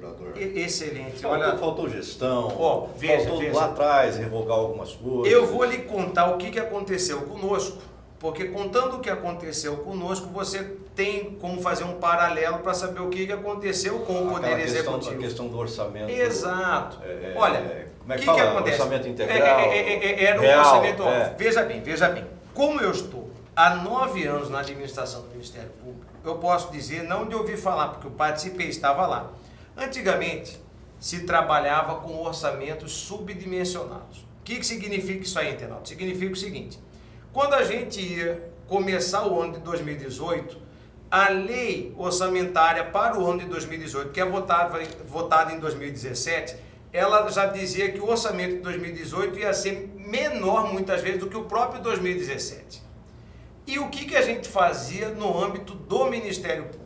procurador? Excelente. Faltou gestão, faltou veja. lá atrás revogar algumas coisas. Eu vou lhe contar o que aconteceu conosco, porque contando o que aconteceu conosco, você tem como fazer um paralelo para saber o que aconteceu com o Poder Executivo. A questão do orçamento. Exato. Olha, como é que que fala? acontece? Orçamento integral? Era um real, orçamento. Veja bem. Como eu estou há 9 anos na administração do Ministério Público, eu posso dizer, não de ouvir falar, porque eu participei, estava lá. Antigamente, se trabalhava com orçamentos subdimensionados. O que significa isso aí, internauta? Significa o seguinte: quando a gente ia começar o ano de 2018, a lei orçamentária para o ano de 2018, que é votada em 2017, ela já dizia que o orçamento de 2018 ia ser menor, muitas vezes, do que o próprio 2017. E o que a gente fazia no âmbito do Ministério Público?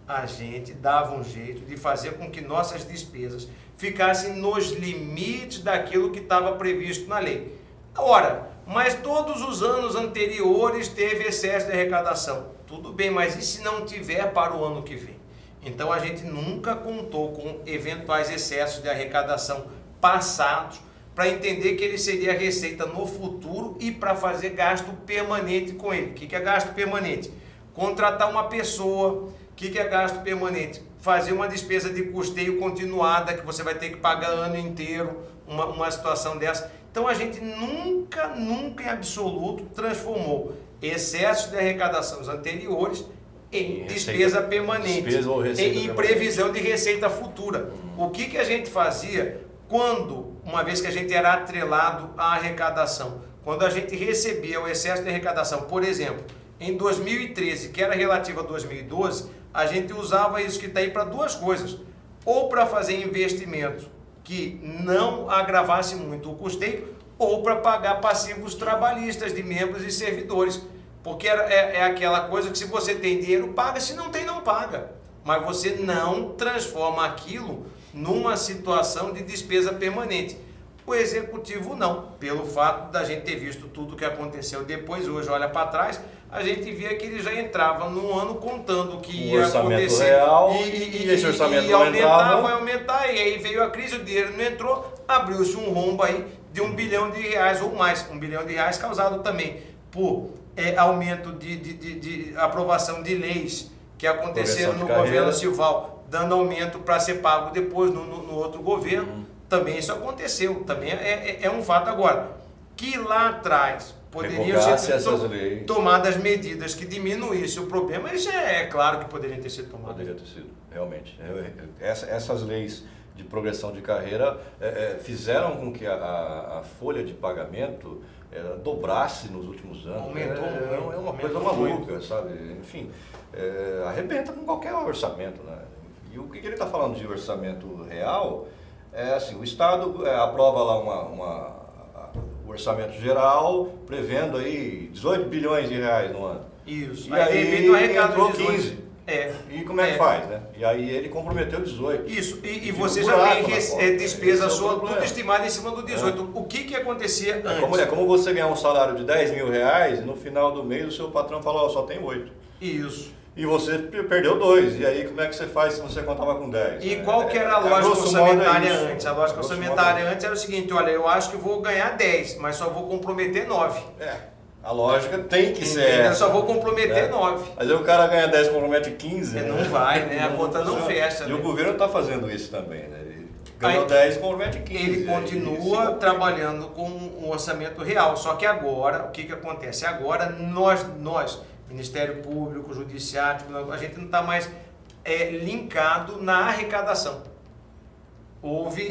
A gente dava um jeito de fazer com que nossas despesas ficassem nos limites daquilo que estava previsto na lei. Ora, mas todos os anos anteriores teve excesso de arrecadação. Tudo bem, mas e se não tiver para o ano que vem? Então a gente nunca contou com eventuais excessos de arrecadação passados para entender que ele seria receita no futuro e para fazer gasto permanente com ele. O que é gasto permanente? Contratar uma pessoa. O que é gasto permanente? Fazer uma despesa de custeio continuada que você vai ter que pagar ano inteiro, uma situação dessa. Então a gente nunca em absoluto transformou excessos de arrecadações anteriores em despesa permanente, em previsão de receita futura. O que a gente fazia quando, uma vez que a gente era atrelado à arrecadação, quando a gente recebia o excesso de arrecadação, por exemplo, em 2013, que era relativo a 2012, a gente usava isso que está aí para duas coisas: ou para fazer investimento que não agravasse muito o custeio, ou para pagar passivos trabalhistas de membros e servidores. Porque é aquela coisa que se você tem dinheiro, paga, se não tem, não paga. Mas você não transforma aquilo numa situação de despesa permanente. O Executivo não. Pelo fato da gente ter visto tudo o que aconteceu depois, hoje olha para trás, a gente via que ele já entrava no ano contando o que ia acontecer. Real, e esse orçamento ia aumentar, vai aumentar, e aí veio a crise, o dinheiro não entrou, abriu-se um rombo aí de R$1 bilhão ou mais, R$1 bilhão causado também por aumento de aprovação de leis que aconteceram no governo Silval, dando aumento para ser pago depois no outro governo. Também isso aconteceu, também é um fato. Agora, que lá atrás poderiam ser tomadas medidas que diminuíssem o problema, isso é claro que poderiam ter sido tomadas. Poderia ter sido, realmente. Essas leis de progressão de carreira fizeram com que a folha de pagamento dobrasse nos últimos anos. Aumentou muito. É uma coisa maluca, sabe? Enfim, arrebenta com qualquer orçamento, né? E o que ele está falando de orçamento real é assim: o Estado aprova lá o orçamento geral, prevendo aí 18 bilhões de reais no ano. Isso. E aí entrou 18. 15. E como é que faz, né? E aí ele comprometeu 18. Isso, e você já tem despesa sua, tudo estimado em cima do 18. O que acontecia antes? Como você ganhar um salário de 10 mil reais e no final do mês o seu patrão fala, só tem 8. Isso. E você perdeu 2. E aí como é que você faz se você contava com 10? E qual que era a lógica orçamentária antes? A lógica orçamentária antes era o seguinte: olha, eu acho que vou ganhar 10, mas só vou comprometer 9. A lógica tem que ser essa. Eu só vou comprometer 9. Mas aí o cara ganha 10 e compromete 15. Não vai, né? A conta não fecha. E o governo está fazendo isso também, né? Ele ganhou 10 e compromete 15. Ele continua trabalhando com um orçamento real. Só que agora, o que acontece? Agora nós, Ministério Público, Judiciário, a gente não está mais linkado na arrecadação. Houve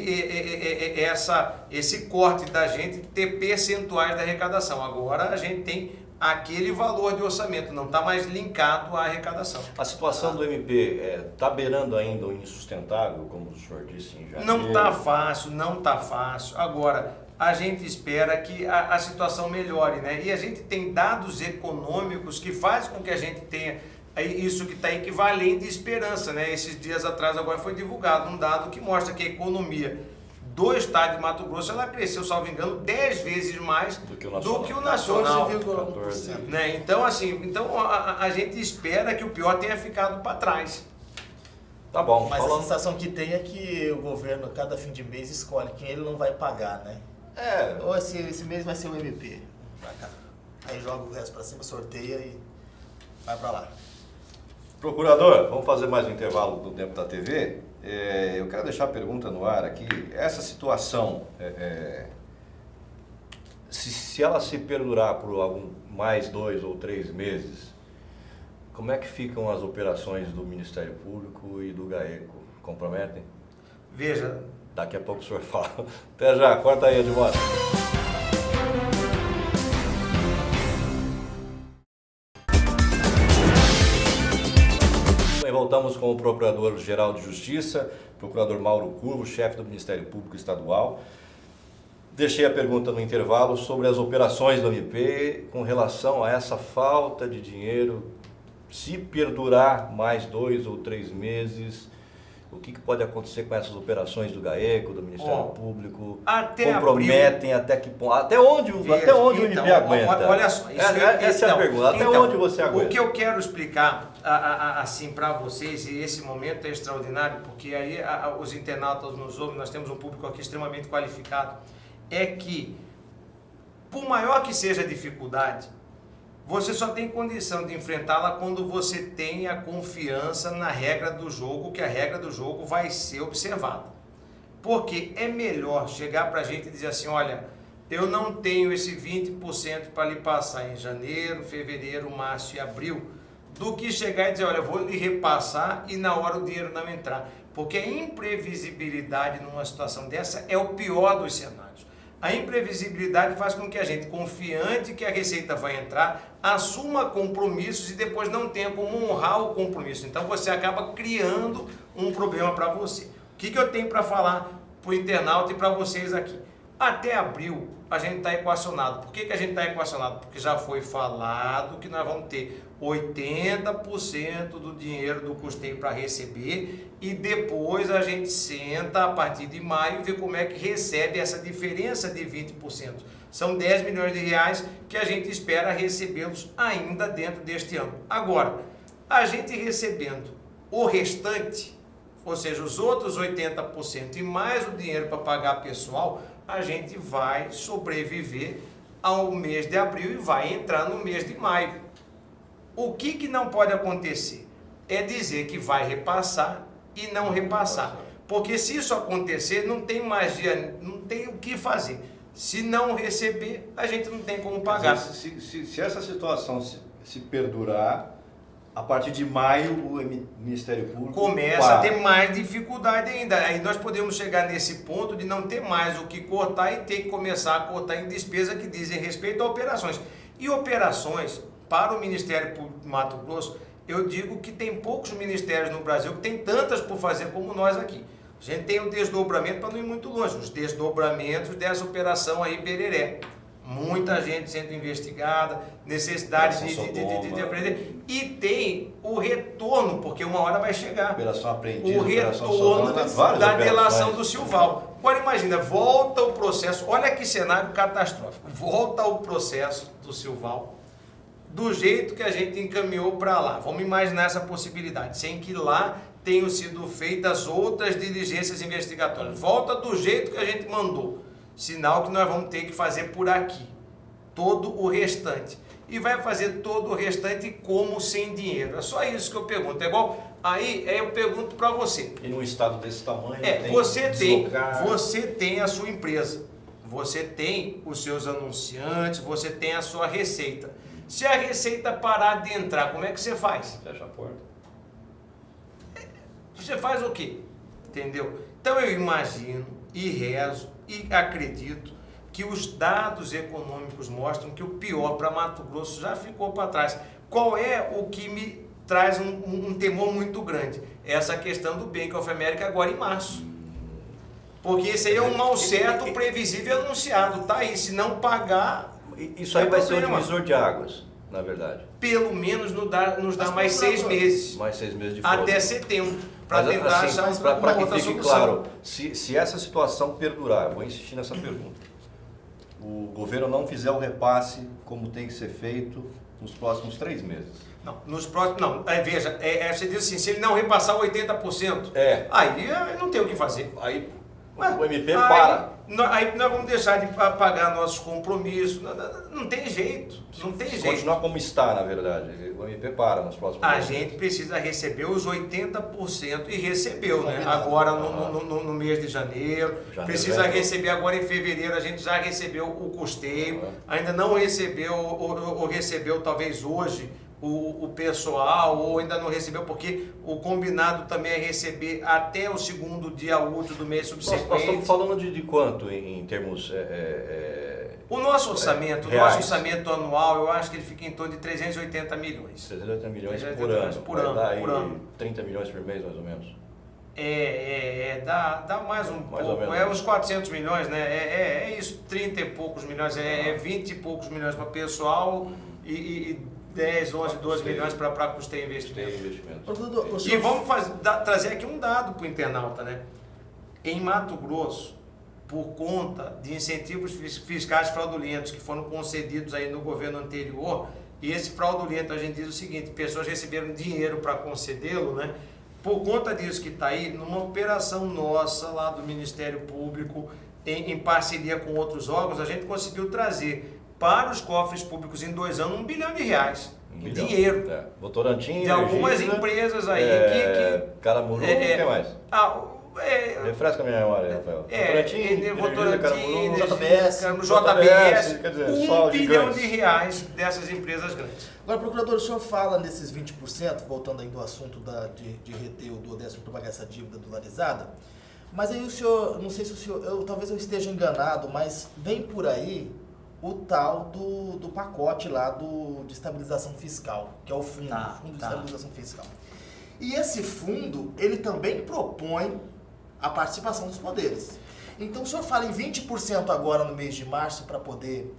esse corte da gente ter percentuais da arrecadação. Agora a gente tem aquele valor de orçamento, não está mais linkado à arrecadação. A situação do MP está beirando ainda o insustentável, como o senhor disse em janeiro? Não está fácil. Agora, a gente espera que a situação melhore, né? E a gente tem dados econômicos que fazem com que a gente tenha isso que está equivalente de esperança, né? Esses dias atrás agora foi divulgado um dado que mostra que a economia do estado de Mato Grosso ela cresceu, salvo engano, 10 vezes mais do que o nacional. 14,1%. Né? Então, a gente espera que o pior tenha ficado para trás. Tá bom. Mas falando... a sensação que tem é que o governo, cada fim de mês, escolhe quem ele não vai pagar, né? Ou esse mês vai ser o MP. Aí joga o resto pra cima, sorteia e vai pra lá. Procurador, vamos fazer mais um intervalo do tempo da TV. Eu quero deixar a pergunta no ar aqui. Essa situação, se ela se perdurar por mais 2 ou 3 meses, como é que ficam as operações do Ministério Público e do GAECO? Comprometem? Veja. Daqui a pouco o senhor fala. Até já, corta aí, Edmar. Voltamos com o Procurador-Geral de Justiça, Procurador Mauro Curvo, chefe do Ministério Público Estadual. Deixei a pergunta no intervalo sobre as operações do MP com relação a essa falta de dinheiro. Se perdurar mais 2 ou 3 meses, o que pode acontecer com essas operações do GAECO, do Ministério Público? Comprometem até que ponto? Até onde o MP aguenta? Olha só, essa é a pergunta. Até onde você aguenta? O que eu quero explicar assim para vocês, e esse momento é extraordinário, porque aí os internautas nos ouvem, nós temos um público aqui extremamente qualificado, é que, por maior que seja a dificuldade, você só tem condição de enfrentá-la quando você tem a confiança na regra do jogo, que a regra do jogo vai ser observada. Porque é melhor chegar para a gente e dizer assim, olha, eu não tenho esse 20% para lhe passar em janeiro, fevereiro, março e abril, do que chegar e dizer, olha, eu vou lhe repassar e na hora o dinheiro não entrar. Porque a imprevisibilidade numa situação dessa é o pior dos cenários. A imprevisibilidade faz com que a gente, confiante que a receita vai entrar, assuma compromissos e depois não tenha como honrar o compromisso. Então você acaba criando um problema para você. O que eu tenho para falar para o internauta e para vocês aqui? Até abril a gente está equacionado. Por que a gente está equacionado? Porque já foi falado que nós vamos ter 80% do dinheiro do custeio para receber e depois a gente senta a partir de maio e vê como é que recebe essa diferença de 20%. São 10 milhões de reais que a gente espera recebê-los ainda dentro deste ano. Agora, a gente recebendo o restante, ou seja, os outros 80% e mais o dinheiro para pagar pessoal, a gente vai sobreviver ao mês de abril e vai entrar no mês de maio. O que não pode acontecer é dizer que vai repassar e não repassar. Porque se isso acontecer, não tem magia, não tem o que fazer. Se não receber, a gente não tem como pagar. Se essa situação se perdurar, a partir de maio o Ministério Público começa a ter mais dificuldade ainda. Aí nós podemos chegar nesse ponto de não ter mais o que cortar e ter que começar a cortar em despesa que dizem respeito a operações. E operações para o Ministério Público de Mato Grosso, eu digo que tem poucos ministérios no Brasil que tem tantas por fazer como nós aqui. A gente tem um desdobramento, para não ir muito longe, os desdobramentos dessa operação aí Bereré. Muita gente sendo investigada, necessidade de aprender. E tem o retorno, porque uma hora vai chegar. Operação Aprendiz, o retorno da delação do Silval. Agora imagina, volta o processo, olha que cenário catastrófico. Volta o processo do Silval do jeito que a gente encaminhou para lá. Vamos imaginar essa possibilidade, sem que lá tenham sido feitas outras diligências investigatórias. Volta do jeito que a gente mandou. Sinal que nós vamos ter que fazer por aqui todo o restante. E vai fazer todo o restante como sem dinheiro. É só isso que eu pergunto. É igual, aí eu pergunto para você. E num estado desse tamanho, você tem a sua empresa, você tem os seus anunciantes, você tem a sua receita. Se a receita parar de entrar, como é que você faz? Fecha a porta. Você faz o quê? Entendeu? Então eu imagino e rezo e acredito que os dados econômicos mostram que o pior para Mato Grosso já ficou para trás. Qual é o que me traz um temor muito grande? Essa questão do Bank of America agora em março. Porque esse aí é um mal certo, previsível e anunciado. Tá aí, se não pagar... Isso aí vai ser um divisor de águas, na verdade. Pelo menos nos dá mais 6 meses. Mais 6 meses de folga. Até setembro. Para tentar achar para que fique claro, se essa situação perdurar, eu vou insistir nessa pergunta, o governo não fizer o repasse como tem que ser feito nos próximos 3 meses. Não, nos próximos. Não, veja, você diz assim, se ele não repassar 80%, aí não tem o que fazer. Aí o MP para. Aí nós vamos deixar de pagar nossos compromissos. Não tem jeito. Não tem jeito. Continuar como está, na verdade. O MP para nos próximos A meses. gente precisa receber os 80% e recebeu, né? Combinado. Agora no mês de janeiro. Precisa né? receber agora em fevereiro. A gente já recebeu o custeio. Ainda não recebeu, ou recebeu talvez hoje o pessoal, ou ainda não recebeu, porque o combinado também é receber até o segundo dia útil do mês subsequente. Nós estamos falando de quanto em termos... O nosso orçamento, anual, eu acho que ele fica em torno de 380 milhões. 380 milhões 380 por ano. milhões por ano, Vai dar aí por ano. 30 milhões por mês, mais ou menos. Dá mais um Mais ou pouco, menos. uns 400 milhões, né? É isso, 30 e poucos milhões, 20 e poucos milhões para pessoal e 10, 11, 12 milhões para custeio e investimento. E vamos trazer aqui um dado para o internauta, né? Em Mato Grosso, por conta de incentivos fiscais fraudulentos que foram concedidos aí no governo anterior, e esse fraudulento a gente diz o seguinte, pessoas receberam dinheiro para concedê-lo, né? Por conta disso que está aí, numa operação nossa lá do Ministério Público, em parceria com outros órgãos, a gente conseguiu trazer para os cofres públicos em 2 anos R$1 bilhão. Dinheiro. Votorantim, De algumas Energisa, empresas aí Caramuru, o que mais? Refresca a minha memória, Rafael. Votorantim, JBS, JBS, quer dizer, R$1 só bilhão gigantes. dessas empresas grandes. Agora, procurador, o senhor fala nesses 20%, voltando ainda ao assunto de reter o duodécimo para pagar essa dívida dolarizada, mas aí o senhor, não sei se o senhor, talvez eu esteja enganado, mas vem por aí o tal do pacote lá de estabilização fiscal, que é o fundo, fundo de estabilização fiscal. E esse fundo, ele também propõe a participação dos poderes. Então o senhor fala em 20% agora no mês de março para poder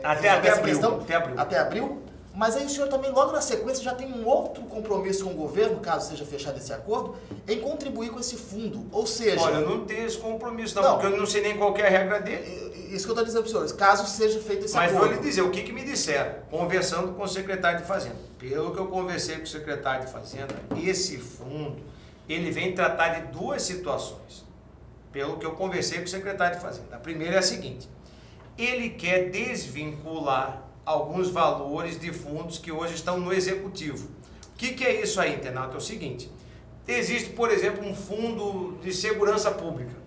Até abril. Mas aí o senhor também, logo na sequência, já tem um outro compromisso com o governo, caso seja fechado esse acordo, em contribuir com esse fundo. Ou seja... Olha, eu não tenho esse compromisso não, porque eu não sei nem qual é a regra dele. Isso que eu estou dizendo para os senhores, caso seja feito esse acordo. Mas vou lhe dizer, o que me disseram, conversando com o secretário de Fazenda. Pelo que eu conversei com o secretário de Fazenda, esse fundo, ele vem tratar de 2 situações. Pelo que eu conversei com o secretário de Fazenda. A primeira é a seguinte, ele quer desvincular alguns valores de fundos que hoje estão no executivo. O que é isso aí, internauta? É o seguinte, existe, por exemplo, um fundo de segurança pública.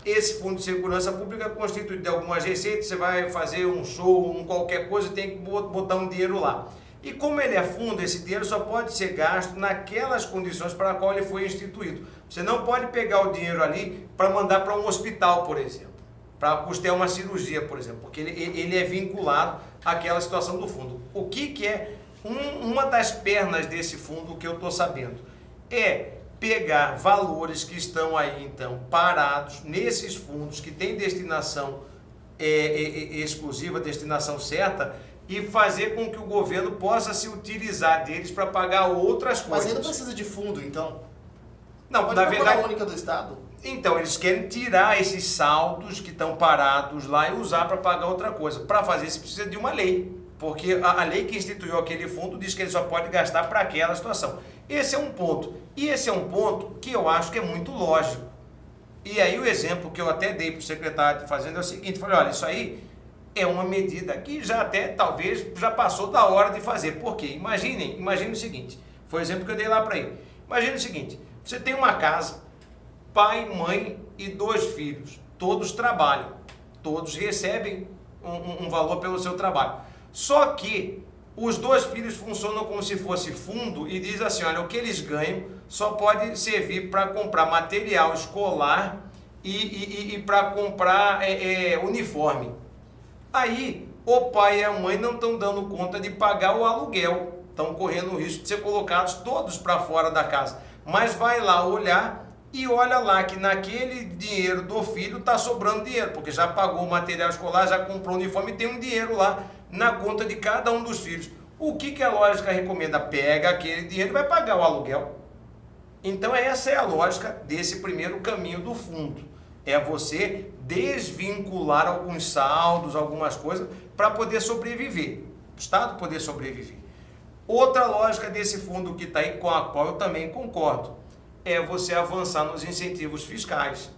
Esse fundo de segurança pública é constituído de algumas receitas, você vai fazer um show, qualquer coisa, tem que botar um dinheiro lá. E como ele é fundo, esse dinheiro só pode ser gasto naquelas condições para as quais ele foi instituído. Você não pode pegar o dinheiro ali para mandar para um hospital, por exemplo, para custear uma cirurgia, por exemplo, porque ele é vinculado àquela situação do fundo. O que é uma das pernas desse fundo que eu estou sabendo? É pegar valores que estão aí, então, parados nesses fundos que têm destinação exclusiva, destinação certa, e fazer com que o governo possa se utilizar deles para pagar outras coisas. Mas ele não precisa de fundo, então? Não, pode na verdade... única do Estado? Então, eles querem tirar esses saldos que estão parados lá e usar para pagar outra coisa. Para fazer isso, precisa de uma lei. Porque a lei que instituiu aquele fundo diz que ele só pode gastar para aquela situação. Esse é um ponto. E esse é um ponto que eu acho que é muito lógico. E aí o exemplo que eu até dei para o secretário de Fazenda é o seguinte, falei, olha, isso aí é uma medida que já até, talvez, já passou da hora de fazer. Por quê? Imagine o seguinte, foi o exemplo que eu dei lá para ele. Imagine o seguinte, você tem uma casa, pai, mãe e 2 filhos, todos trabalham, todos recebem um valor pelo seu trabalho. Só que os 2 filhos funcionam como se fosse fundo e diz assim, olha, o que eles ganham só pode servir para comprar material escolar e para comprar uniforme. Aí o pai e a mãe não estão dando conta de pagar o aluguel, estão correndo o risco de ser colocados todos para fora da casa. Mas vai lá olhar e olha lá que naquele dinheiro do filho está sobrando dinheiro, porque já pagou o material escolar, já comprou o uniforme e tem um dinheiro lá na conta de cada um dos filhos. O que a lógica recomenda? Pega aquele dinheiro e vai pagar o aluguel. Então essa é a lógica desse primeiro caminho do fundo. É você desvincular alguns saldos, algumas coisas, para poder sobreviver. O Estado poder sobreviver. Outra lógica desse fundo que está aí, com a qual eu também concordo, é você avançar nos incentivos fiscais.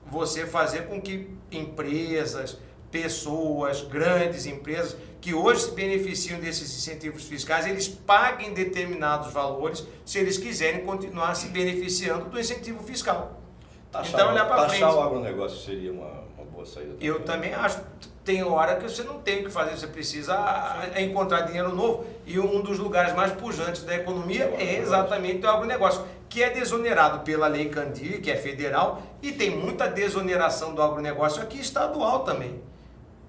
Você fazer com que empresas, pessoas, grandes empresas, que hoje se beneficiam desses incentivos fiscais, eles paguem determinados valores se eles quiserem continuar se beneficiando do incentivo fiscal. Então, olhar para frente. Taxar o agronegócio seria uma boa saída. Eu também acho. Tem hora que você não tem o que fazer, você precisa encontrar dinheiro novo. E um dos lugares mais pujantes da economia é exatamente o agronegócio, que é desonerado pela Lei Candir, que é federal, e tem muita desoneração do agronegócio aqui estadual também.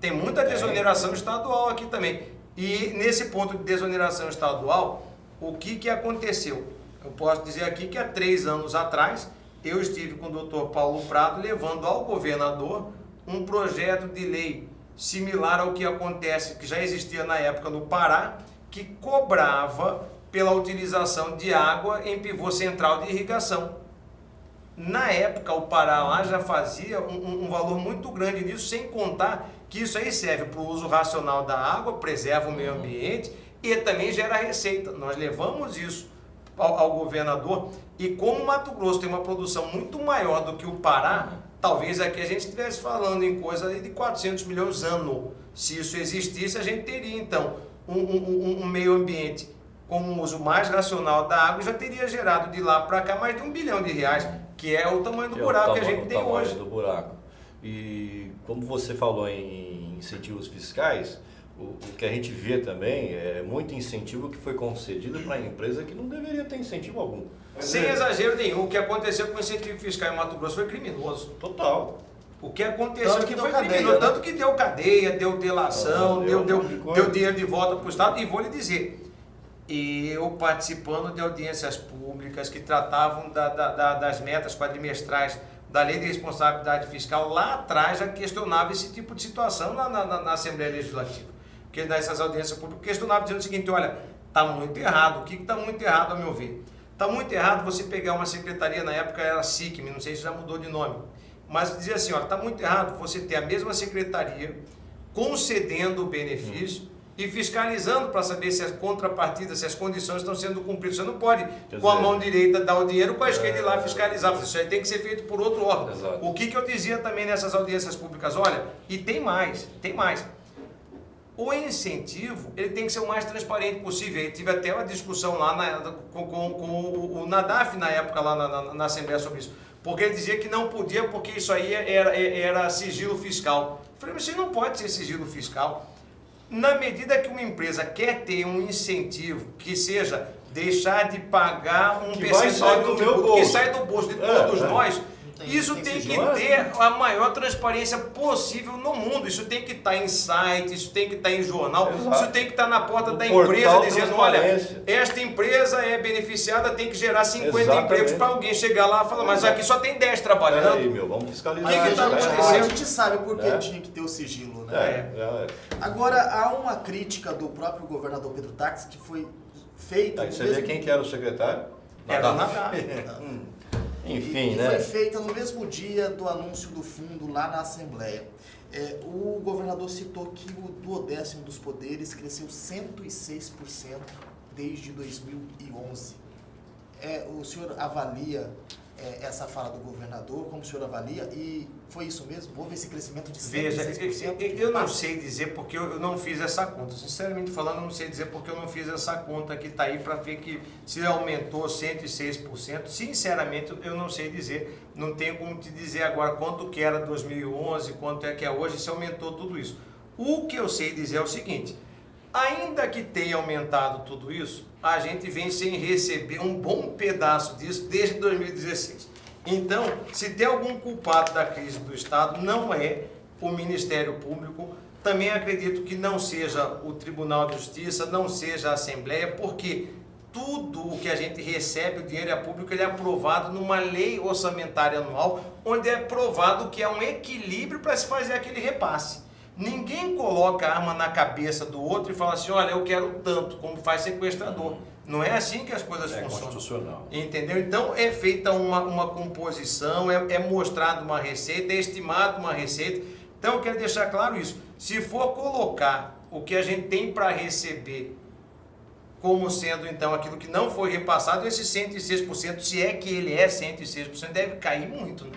Tem muita desoneração estadual aqui também. E nesse ponto de desoneração estadual, o que aconteceu? Eu posso dizer aqui que há 3 anos atrás, eu estive com o Dr. Paulo Prado levando ao governador um projeto de lei similar ao que acontece, que já existia na época no Pará, que cobrava pela utilização de água em pivô central de irrigação. Na época, o Pará lá já fazia um valor muito grande nisso, sem contar que isso aí serve para o uso racional da água, preserva o meio ambiente e também gera receita. Nós levamos isso ao governador e como o Mato Grosso tem uma produção muito maior do que o Pará, talvez aqui a gente estivesse falando em coisa de 400 milhões ano. Se isso existisse, a gente teria então um meio ambiente com um uso mais racional da água, já teria gerado de lá para cá mais de R$1 bilhão, que é o tamanho do buraco que a gente tem hoje. Do buraco. E como você falou em incentivos fiscais, o que a gente vê também é muito incentivo que foi concedido para a empresa que não deveria ter incentivo algum. Sem exagero nenhum, o que aconteceu com o incentivo fiscal em Mato Grosso foi criminoso. Total. O que aconteceu Tanto que que foi deu cadeia, criminoso, né? tanto que deu cadeia, deu delação, Deu deu dinheiro de volta para o Estado. E vou lhe dizer, eu participando de audiências públicas que tratavam das metas quadrimestrais da Lei de Responsabilidade Fiscal, lá atrás já questionava esse tipo de situação na Assembleia Legislativa. Porque nessas audiências públicas questionava dizendo o seguinte, olha, está muito errado. O que está muito errado, ao meu ver? Está muito errado você pegar uma secretaria, na época era SICM, não sei se já mudou de nome, mas dizia assim, olha, está muito errado você ter a mesma secretaria concedendo o benefício e fiscalizando para saber se as contrapartidas, se as condições estão sendo cumpridas. Você não pode, com a mão direita, dar o dinheiro, com a esquerda ir lá fiscalizar. Isso aí tem que ser feito por outro órgão. Exato. O que eu dizia também nessas audiências públicas? Olha, e tem mais. O incentivo, ele tem que ser o mais transparente possível. Eu tive até uma discussão lá com o Nadaf na época, lá na Assembleia sobre isso. Porque ele dizia que não podia, porque isso aí era sigilo fiscal. Eu falei, mas isso não pode ser sigilo fiscal. Na medida que uma empresa quer ter um incentivo, que seja deixar de pagar um percentual do tributo que sai do bolso de todos nós, isso tem que ter a maior transparência possível no mundo. Isso tem que estar em site, isso tem que estar em jornal, isso tem que estar na porta da empresa dizendo, olha, esta empresa é beneficiada, tem que gerar 50 empregos para alguém chegar lá e falar, mas aqui só tem 10 trabalhando. Aí, meu, vamos fiscalizar. O que tá acontecendo? A gente sabe por que tinha que ter o sigilo, né? Agora, há uma crítica do próprio governador Pedro Táxi que foi feita... Aí você vê quem que era o secretário? Era o Nadaf. Enfim, e né? foi feita no mesmo dia do anúncio do fundo lá na Assembleia. O governador citou que o 12º dos poderes cresceu 106% desde 2011. O senhor avalia essa fala do governador, como o senhor avalia? E foi isso mesmo? Houve esse crescimento de 106%? Veja, eu não sei dizer porque eu não fiz essa conta. Sinceramente falando, eu não sei dizer porque eu não fiz essa conta que está aí para ver que se aumentou 106%. Sinceramente, eu não sei dizer. Não tenho como te dizer agora quanto que era 2011, quanto é que é hoje, se aumentou tudo isso. O que eu sei dizer é o seguinte, ainda que tenha aumentado tudo isso, a gente vem sem receber um bom pedaço disso desde 2016. Então, se tem algum culpado da crise do Estado, não é o Ministério Público. Também acredito que não seja o Tribunal de Justiça, não seja a Assembleia, porque tudo o que a gente recebe, o dinheiro é público, ele é aprovado numa lei orçamentária anual, onde é provado que há um equilíbrio para se fazer aquele repasse. Ninguém coloca a arma na cabeça do outro e fala assim, olha, eu quero tanto, como faz sequestrador. Não é assim que as coisas funcionam. É constitucional. Entendeu? Então é feita uma composição, é mostrada uma receita, é estimada uma receita. Então eu quero deixar claro isso. Se for colocar o que a gente tem para receber como sendo então aquilo que não foi repassado, esse 106%, se é que ele é 106%, deve cair muito, né?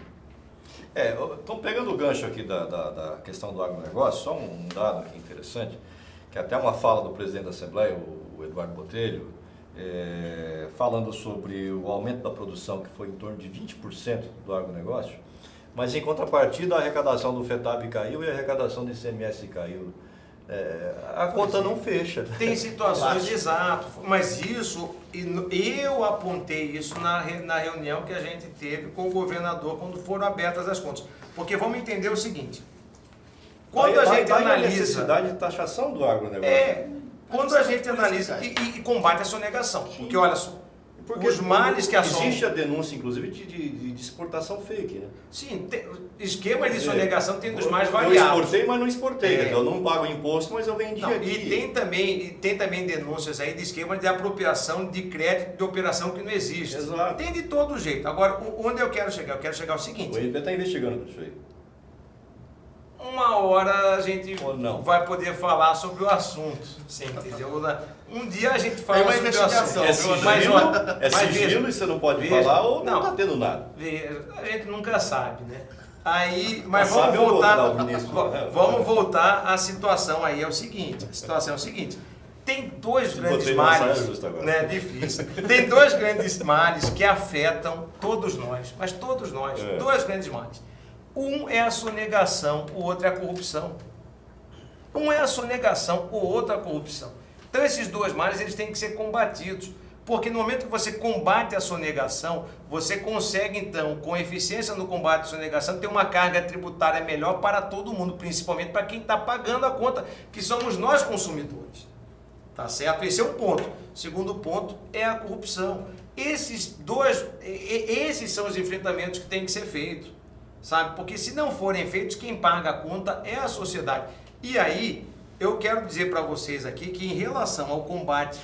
Estão pegando o gancho aqui da questão do agronegócio, só um dado aqui interessante, que até uma fala do presidente da Assembleia, o Eduardo Botelho, falando sobre o aumento da produção, que foi em torno de 20% do agronegócio, mas em contrapartida a arrecadação do FETAB caiu e a arrecadação do ICMS caiu. A conta não fecha. Tem situações, exato, mas isso, eu apontei isso na reunião que a gente teve com o governador quando foram abertas as contas. Porque vamos entender o seguinte, quando a gente analisa... a necessidade de taxação do agronegócio. Quando a gente analisa e combate a sonegação, porque olha só, os males que assolam... Existe a denúncia, inclusive, de exportação fake, né? Sim, esquema de sonegação tem dos mais variados. Eu exportei, mas não exportei. Eu não pago imposto, mas eu vendi aqui. E tem também denúncias aí de esquema de apropriação de crédito de operação que não existe. Exato. Tem de todo jeito. Agora, onde eu quero chegar? Eu quero chegar ao seguinte. O INPE está investigando isso aí. Uma hora a gente não vai poder falar sobre o assunto, você entendeu? Um dia a gente fala sobre o assunto. Sigilo e você não pode falar ou não está tendo nada? A gente nunca sabe, né? Aí, mas vamos voltar à situação aí, a situação é o seguinte, tem dois grandes males, né, difícil, tem dois grandes males que afetam todos nós, mas todos nós, dois grandes males. Um é a sonegação, o outro é a corrupção. Um é a sonegação, o outro é a corrupção. Então esses dois males eles têm que ser combatidos, porque no momento que você combate a sonegação, você consegue então, com eficiência no combate à sonegação, ter uma carga tributária melhor para todo mundo, principalmente para quem está pagando a conta, que somos nós consumidores. Tá certo? Esse é um ponto. Segundo ponto é a corrupção. Esses são os enfrentamentos que têm que ser feitos. Sabe? Porque se não forem feitos, quem paga a conta é a sociedade. E aí, eu quero dizer para vocês aqui que em relação ao combate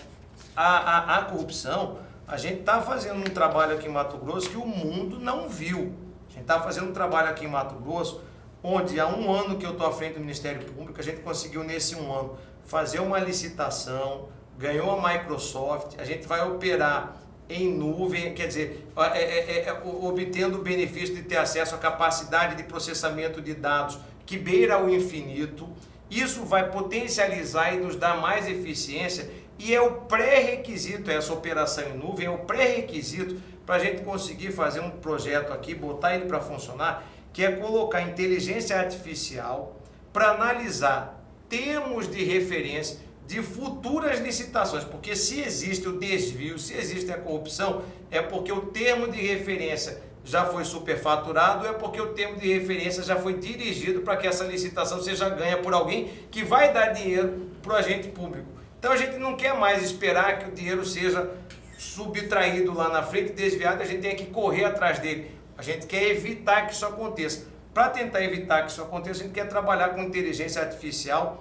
à corrupção, a gente está fazendo um trabalho aqui em Mato Grosso que o mundo não viu. A gente está fazendo um trabalho aqui em Mato Grosso, onde há um ano que eu estou à frente do Ministério Público, a gente conseguiu nesse um ano fazer uma licitação, ganhou a Microsoft, a gente vai operar em nuvem, quer dizer, obtendo o benefício de ter acesso à capacidade de processamento de dados que beira o infinito. Isso vai potencializar e nos dar mais eficiência e é o pré-requisito, essa operação em nuvem, é o pré-requisito para a gente conseguir fazer um projeto aqui, botar ele para funcionar, que é colocar inteligência artificial para analisar termos de referência de futuras licitações, porque se existe o desvio, se existe a corrupção, é porque o termo de referência já foi superfaturado, é porque o termo de referência já foi dirigido para que essa licitação seja ganha por alguém que vai dar dinheiro para o agente público. Então a gente não quer mais esperar que o dinheiro seja subtraído lá na frente, desviado, a gente tem que correr atrás dele. A gente quer evitar que isso aconteça. Para tentar evitar que isso aconteça, a gente quer trabalhar com inteligência artificial,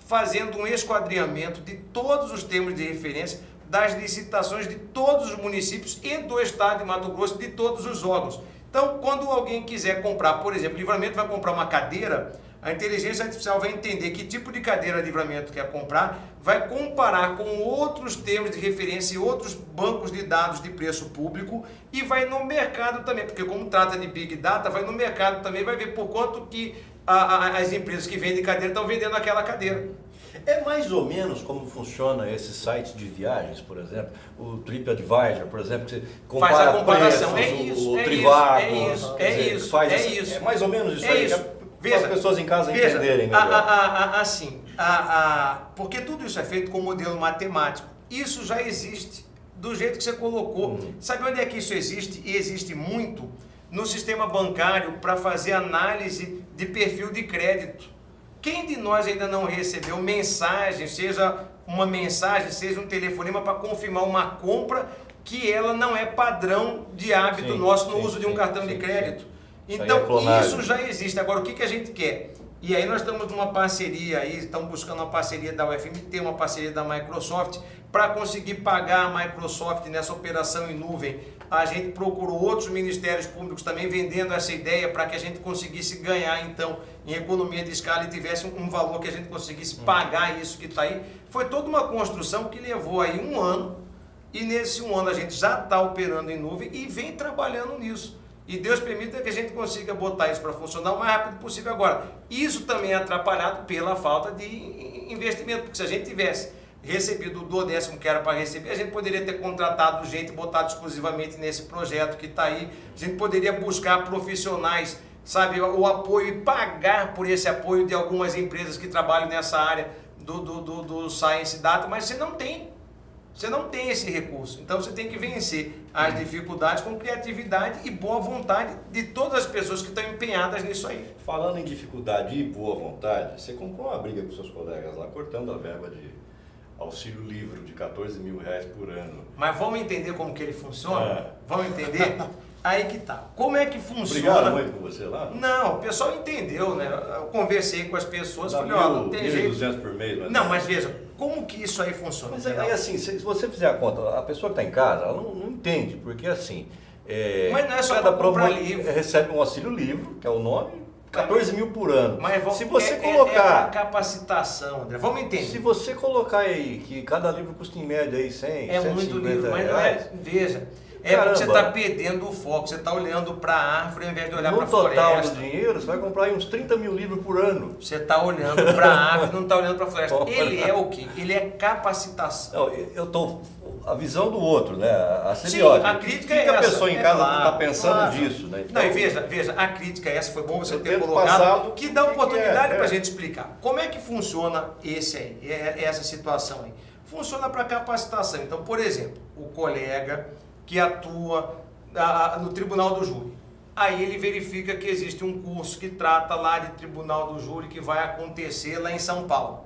fazendo um esquadrinhamento de todos os termos de referência das licitações de todos os municípios e do estado de Mato Grosso, de todos os órgãos. Então, quando alguém quiser comprar, por exemplo, Livramento vai comprar uma cadeira, a inteligência artificial vai entender que tipo de cadeira Livramento quer comprar, vai comparar com outros termos de referência e outros bancos de dados de preço público e vai no mercado também, porque como trata de Big Data, vai no mercado também, vai ver por quanto que as empresas que vendem cadeira estão vendendo aquela cadeira. É mais ou menos como funciona esses sites de viagens, por exemplo, o TripAdvisor, por exemplo, que você compara faz a comparação, preços, o Trivago, é isso. É mais ou menos isso é aí, isso. Para as pessoas em casa entenderem melhor. Porque tudo isso é feito com modelo matemático. Isso já existe, do jeito que você colocou. Sabe onde é que isso existe? E existe muito no sistema bancário para fazer análise de perfil de crédito. Quem de nós ainda não recebeu mensagem, seja uma mensagem, seja um telefonema para confirmar uma compra que ela não é padrão de hábito nosso no uso de um cartão de crédito? Então, isso já existe. Agora, o que a gente quer? E aí nós estamos numa parceria aí, estamos buscando uma parceria da UFMT, uma parceria da Microsoft, para conseguir pagar a Microsoft nessa operação em nuvem. A gente procurou outros ministérios públicos também vendendo essa ideia para que a gente conseguisse ganhar, então, em economia de escala e tivesse um valor que a gente conseguisse pagar isso que está aí. Foi toda uma construção que levou aí 1 ano, e nesse 1 ano a gente já está operando em nuvem e vem trabalhando nisso. E Deus permita que a gente consiga botar isso para funcionar o mais rápido possível agora. Isso também é atrapalhado pela falta de investimento, porque se a gente tivesse recebido o 12º que era para receber, a gente poderia ter contratado gente, botado exclusivamente nesse projeto que está aí, a gente poderia buscar profissionais, sabe, o apoio e pagar por esse apoio de algumas empresas que trabalham nessa área do Science Data, mas você não tem. Você não tem esse recurso, então você tem que vencer as dificuldades com criatividade e boa vontade de todas as pessoas que estão empenhadas nisso aí. Falando em dificuldade e boa vontade, você comprou uma briga com seus colegas lá, cortando a verba de auxílio livro de R$14 mil por ano. Mas vamos entender como que ele funciona? Vamos entender? Aí que tá. Como é que funciona? Brigaram muito com você lá? Não, o pessoal entendeu, né? Eu conversei com as pessoas, falei, ó, não tem jeito. 1.200 por mês, mas... Não, mas veja, como que isso aí funciona? Mas aí assim, se você fizer a conta, a pessoa que está em casa, ela não entende, porque assim... mas não é só cada para comprar promo livro. recebe um auxílio livro, que é o nome, 14 mil por ano. Mas se você é colocar... capacitação, André. Vamos entender. Se você colocar aí que cada livro custa em média aí 100, É muito livro, mas não é. Veja, é porque você está perdendo o foco, você está olhando para a árvore ao invés de olhar para a floresta. No total do dinheiro, você vai comprar aí uns 30 mil livros por ano. Você está olhando para a árvore, não está olhando para a floresta. Ele é o quê? Ele é capacitação. Não, eu estou... A visão do outro, né? A semiótica. Sim, a crítica é essa. essa. A pessoa em casa claro, está pensando claro. disso, né? Então, não, e veja, a crítica é essa, foi bom você ter tempo colocado, passado, que dá oportunidade é? para a gente explicar. Como é que funciona essa situação aí? Funciona para capacitação. Então, por exemplo, o colega que atua no tribunal do júri, aí ele verifica que existe um curso que trata lá de tribunal do júri que vai acontecer lá em São Paulo.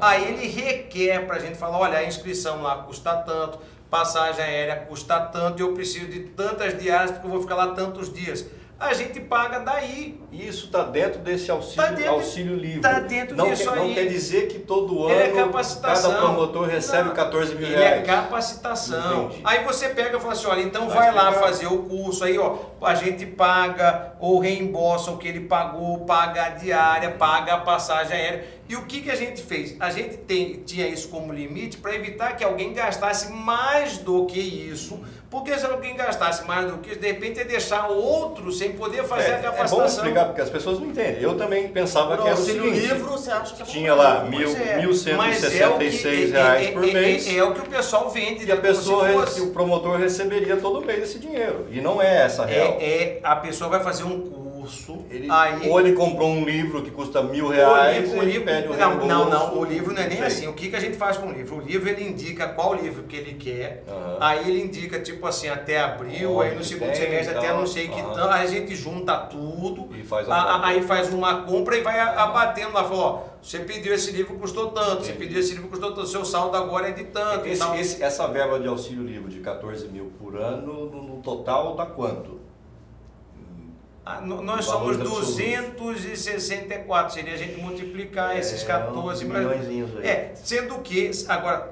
Aí ele requer para a gente falar, olha, a inscrição lá custa tanto, passagem aérea custa tanto, eu preciso de tantas diárias porque eu vou ficar lá tantos dias. A gente paga daí. Isso está dentro desse auxílio livre. Está dentro disso aí. Não quer dizer que todo ano é capacitação. Cada promotor recebe 14 mil Ele reais. É capacitação. Entendi. Aí você pega e fala assim, olha, então vai lá fazer o curso, aí ó, a gente paga ou reembolsa o que ele pagou, paga a diária, paga a passagem aérea. E o que a gente fez? A gente tinha isso como limite para evitar que alguém gastasse mais do que isso, porque se alguém gastasse mais do que isso, de repente ia deixar outro sem poder fazer a capacitação. É bom explicar, porque as pessoas não entendem. Eu também pensava que era o seguinte, livro, você acha que tinha lá R$ 1.166 reais por mês. É o que o pessoal vende. E a pessoa, o promotor receberia todo mês esse dinheiro. E não é essa a real. A pessoa vai fazer um curso. Ou ele comprou um livro que custa R$1.000, o livro, pede o não, reembolso. o livro não é nem assim. O que a gente faz com o livro? O livro ele indica qual livro que ele quer, aí ele indica tipo assim, até abril, aí no segundo semestre até não sei que tanto, aí a gente junta tudo, e faz aí faz uma compra e vai abatendo lá, fala, ó, você pediu esse livro, custou tanto, você pediu esse livro, custou tanto, seu saldo agora é de tanto. Essa verba de auxílio livre de 14 mil por ano, no total dá quanto? Nós somos 264, seria a gente multiplicar esses 14 milhões aí. Sendo que, agora,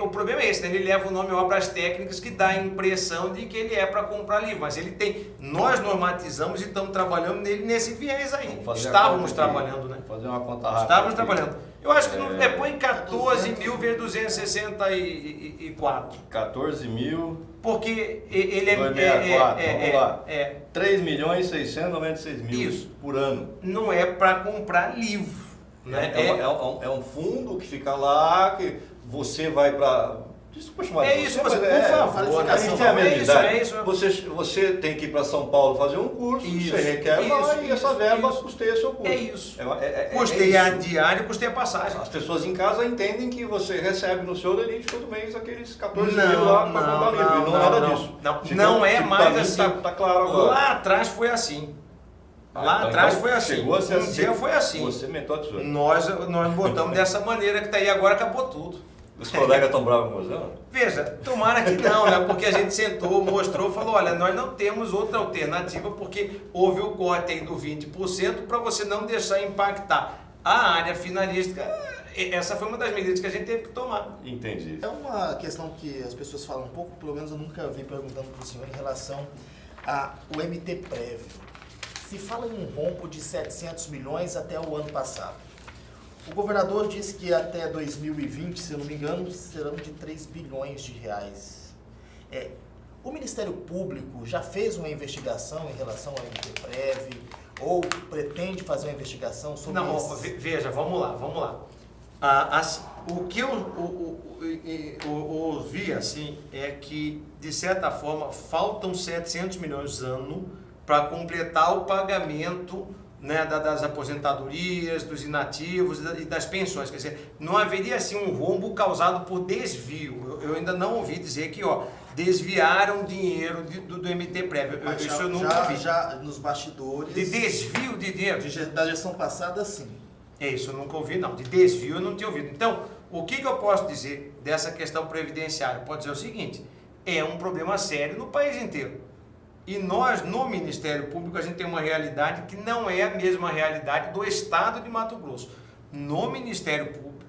o problema é esse, né? Ele leva o nome Obras Técnicas, que dá a impressão de que ele é para comprar livro, mas ele tem, nós normatizamos e estamos trabalhando nele nesse viés aí. Estávamos trabalhando, né? Fazer uma conta rápida. Estávamos trabalhando. Eu acho que põe 14.264. 14 mil... Porque ele é... 264, vamos lá. 3.696.000 Isso. por ano. Não é para comprar livro. Né? É um fundo que fica lá, que você vai para... Desculpa chamar É isso, mas por favor, a gente tem a mesma idade. É isso. Você tem que ir para São Paulo fazer um curso, isso, você requer lá e essa verba custeia seu curso. É isso. Custeia a diária e custeia a passagem. As pessoas em casa entendem que você recebe no seu delite todo mês aqueles 14 mil lá para comprar livro. E não é nada disso. Não é mais assim. Tá claro agora. Lá atrás foi assim. Lá atrás foi assim. Chegou a ser dia foi assim. Você mentou a tesoura. Nós botamos dessa maneira que está aí agora, acabou tudo. Os colegas estão bravos com você, não? Veja, tomara que não, né? Porque a gente sentou, mostrou, falou, olha, nós não temos outra alternativa porque houve o corte aí do 20% para você não deixar impactar a área finalística. Essa foi uma das medidas que a gente teve que tomar. Entendi. É uma questão que as pessoas falam um pouco, pelo menos eu nunca vi perguntando para o senhor em relação ao MT Prévio. Se fala em um rombo de 700 milhões até o ano passado. O governador disse que até 2020, se eu não me engano, serão de 3 bilhões de reais. O Ministério Público já fez uma investigação em relação ao MT-Prev ou pretende fazer uma investigação sobre isso? Não, veja, vamos lá. O que eu ouvi assim, é que, de certa forma, faltam 700 milhões ano para completar o pagamento, né, das aposentadorias, dos inativos e das pensões. Quer dizer, não haveria assim um rombo causado por desvio. Eu ainda não ouvi dizer que desviaram dinheiro do MT Prévio. Isso eu nunca ouvi. Já nos bastidores... De desvio de dinheiro? Da gestão passada, sim. Isso eu nunca ouvi, não. De desvio eu não tinha ouvido. Então, o que eu posso dizer dessa questão previdenciária? Pode dizer o seguinte, é um problema sério no país inteiro. E nós, no Ministério Público, a gente tem uma realidade que não é a mesma realidade do Estado de Mato Grosso. No Ministério Público,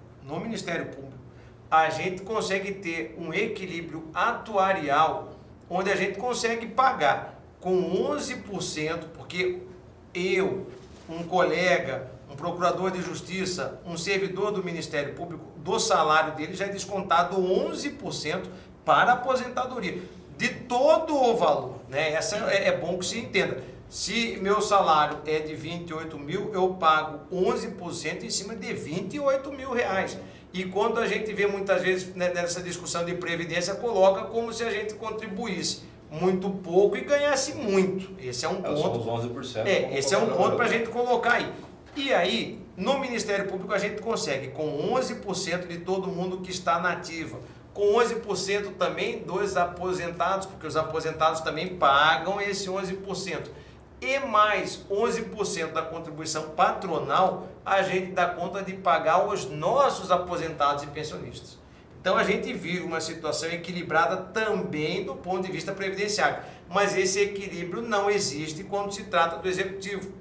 a gente consegue ter um equilíbrio atuarial, onde a gente consegue pagar com 11%, porque eu, um colega, um procurador de justiça, um servidor do Ministério Público, do salário dele já é descontado 11% para a aposentadoria. De todo o valor, né? Essa é bom que se entenda. Se meu salário é de 28 mil, eu pago 11% em cima de 28 mil reais. E quando a gente vê muitas vezes, né, nessa discussão de previdência, coloca como se a gente contribuísse muito pouco e ganhasse muito. Esse é um ponto. São os 11%. Esse é um ponto para a gente colocar aí. E aí, no Ministério Público, a gente consegue, com 11% de todo mundo que está na ativa, com 11% também dos aposentados, porque os aposentados também pagam esse 11%. E mais 11% da contribuição patronal, a gente dá conta de pagar os nossos aposentados e pensionistas. Então a gente vive uma situação equilibrada também do ponto de vista previdenciário. Mas esse equilíbrio não existe quando se trata do Executivo.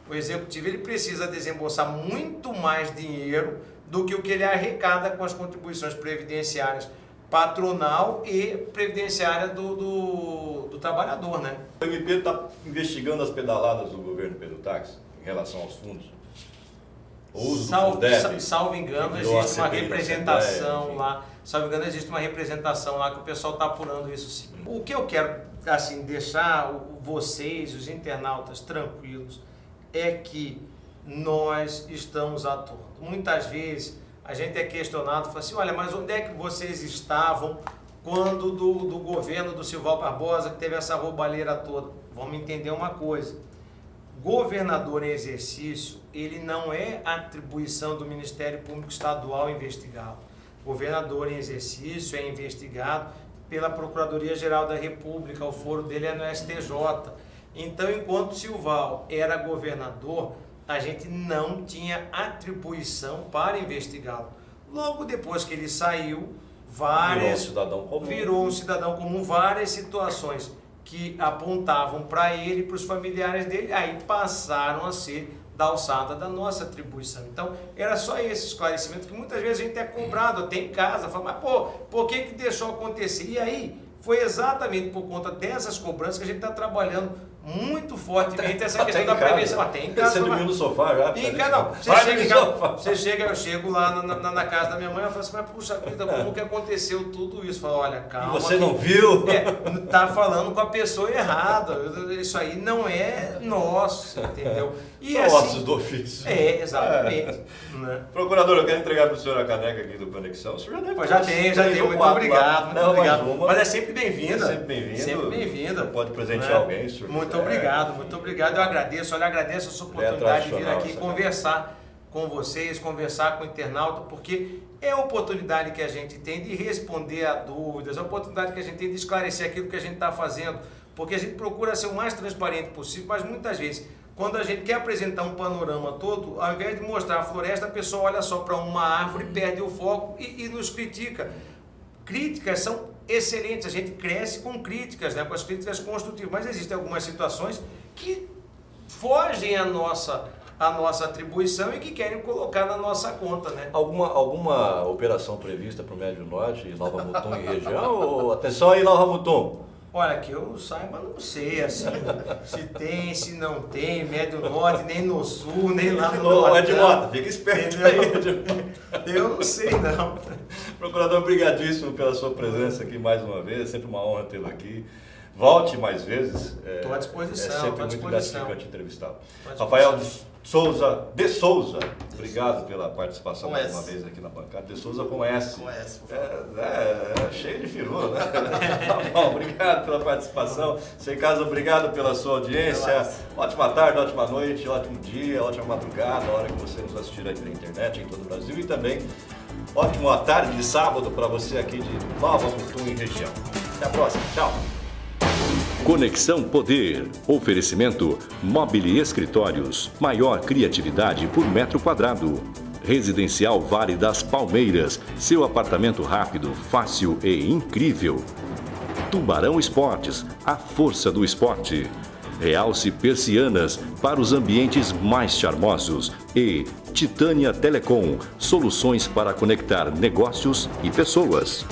O Executivo ele precisa desembolsar muito mais dinheiro do que o que ele arrecada com as contribuições previdenciárias patronal e previdenciária do trabalhador, né? O MP está investigando as pedaladas do governo Pedro Táxi em relação aos fundos. O uso do Fundeb. Salvo engano, existe uma representação lá. Salvo engano, existe uma representação lá que o pessoal está apurando isso sim. O que eu quero assim, deixar vocês, os internautas, tranquilos, é que nós estamos atuando. Muitas vezes a gente é questionado, fala assim, olha, mas onde é que vocês estavam quando do governo do Silval Barbosa, que teve essa roubalheira toda? Vamos entender uma coisa, governador em exercício, ele não é atribuição do Ministério Público Estadual investigá-lo. Governador em exercício é investigado pela Procuradoria-Geral da República, o foro dele é no STJ. Então, enquanto Silval era governador, a gente não tinha atribuição para investigá-lo. Logo depois que ele saiu, virou um cidadão comum, várias situações que apontavam para ele e para os familiares dele, aí passaram a ser da alçada da nossa atribuição. Então, era só esse esclarecimento que muitas vezes a gente é cobrado, até em casa, fala, mas por que deixou acontecer? E aí, foi exatamente por conta dessas cobranças que a gente está trabalhando muito fortemente essa questão da prevenção. Até em casa. Você dormiu no sofá já? Eu chego lá na casa da minha mãe e falo assim, mas puxa vida, como que aconteceu tudo isso? Falo, olha, calma. E você não viu? Tá falando com a pessoa errada. Isso aí não é nosso, entendeu? E são ossos do ofício. Exatamente. Né? Procurador, eu quero entregar para o senhor a caneca aqui do Conexão. O senhor já tem. Muito obrigado. Mas é sempre bem-vinda. Sempre bem-vinda. Pode presentear alguém, senhor. Muito obrigado. Eu agradeço a sua oportunidade de vir aqui conversar com vocês, conversar com o internauta, porque é a oportunidade que a gente tem de responder a dúvidas, é a oportunidade que a gente tem de esclarecer aquilo que a gente está fazendo, porque a gente procura ser o mais transparente possível, mas muitas vezes, quando a gente quer apresentar um panorama todo, ao invés de mostrar a floresta, a pessoa olha só para uma árvore, perde o foco e nos critica. Críticas são excelentes, a gente cresce com críticas, né? Com as críticas construtivas, mas existem algumas situações que fogem à nossa atribuição e que querem colocar na nossa conta, né? Alguma operação prevista para o Médio Norte, Nova Mutum e região? Ou, atenção aí, Nova Mutum! Olha, que eu saiba, não sei, assim, se tem, se não tem, Médio Norte, nem no Sul, nem lá no Norte. Edmota, fica esperto aí, Edmota. Eu não sei, não. Procurador, obrigadíssimo pela sua presença aqui mais uma vez, é sempre uma honra tê-lo aqui. Volte mais vezes. Estou à disposição. É sempre muito gratificante entrevistá-lo. Rafael de Souza, obrigado pela participação mais uma vez aqui na bancada. De Souza com S. Com S, por favor. Cheio de firula, né? Tá bom, obrigado pela participação. Sem casa, obrigado pela sua audiência. Ótima tarde, ótima noite, ótimo dia, ótima madrugada, a hora que você nos assistir aqui na internet, em todo o Brasil. E também ótima tarde de sábado para você aqui de Nova Mutum e região. Até a próxima. Tchau. Conexão Poder. Oferecimento Mobile Escritórios. Maior criatividade por metro quadrado. Residencial Vale das Palmeiras. Seu apartamento rápido, fácil e incrível. Tubarão Esportes. A força do esporte. Realce Persianas para os ambientes mais charmosos. E Titânia Telecom. Soluções para conectar negócios e pessoas.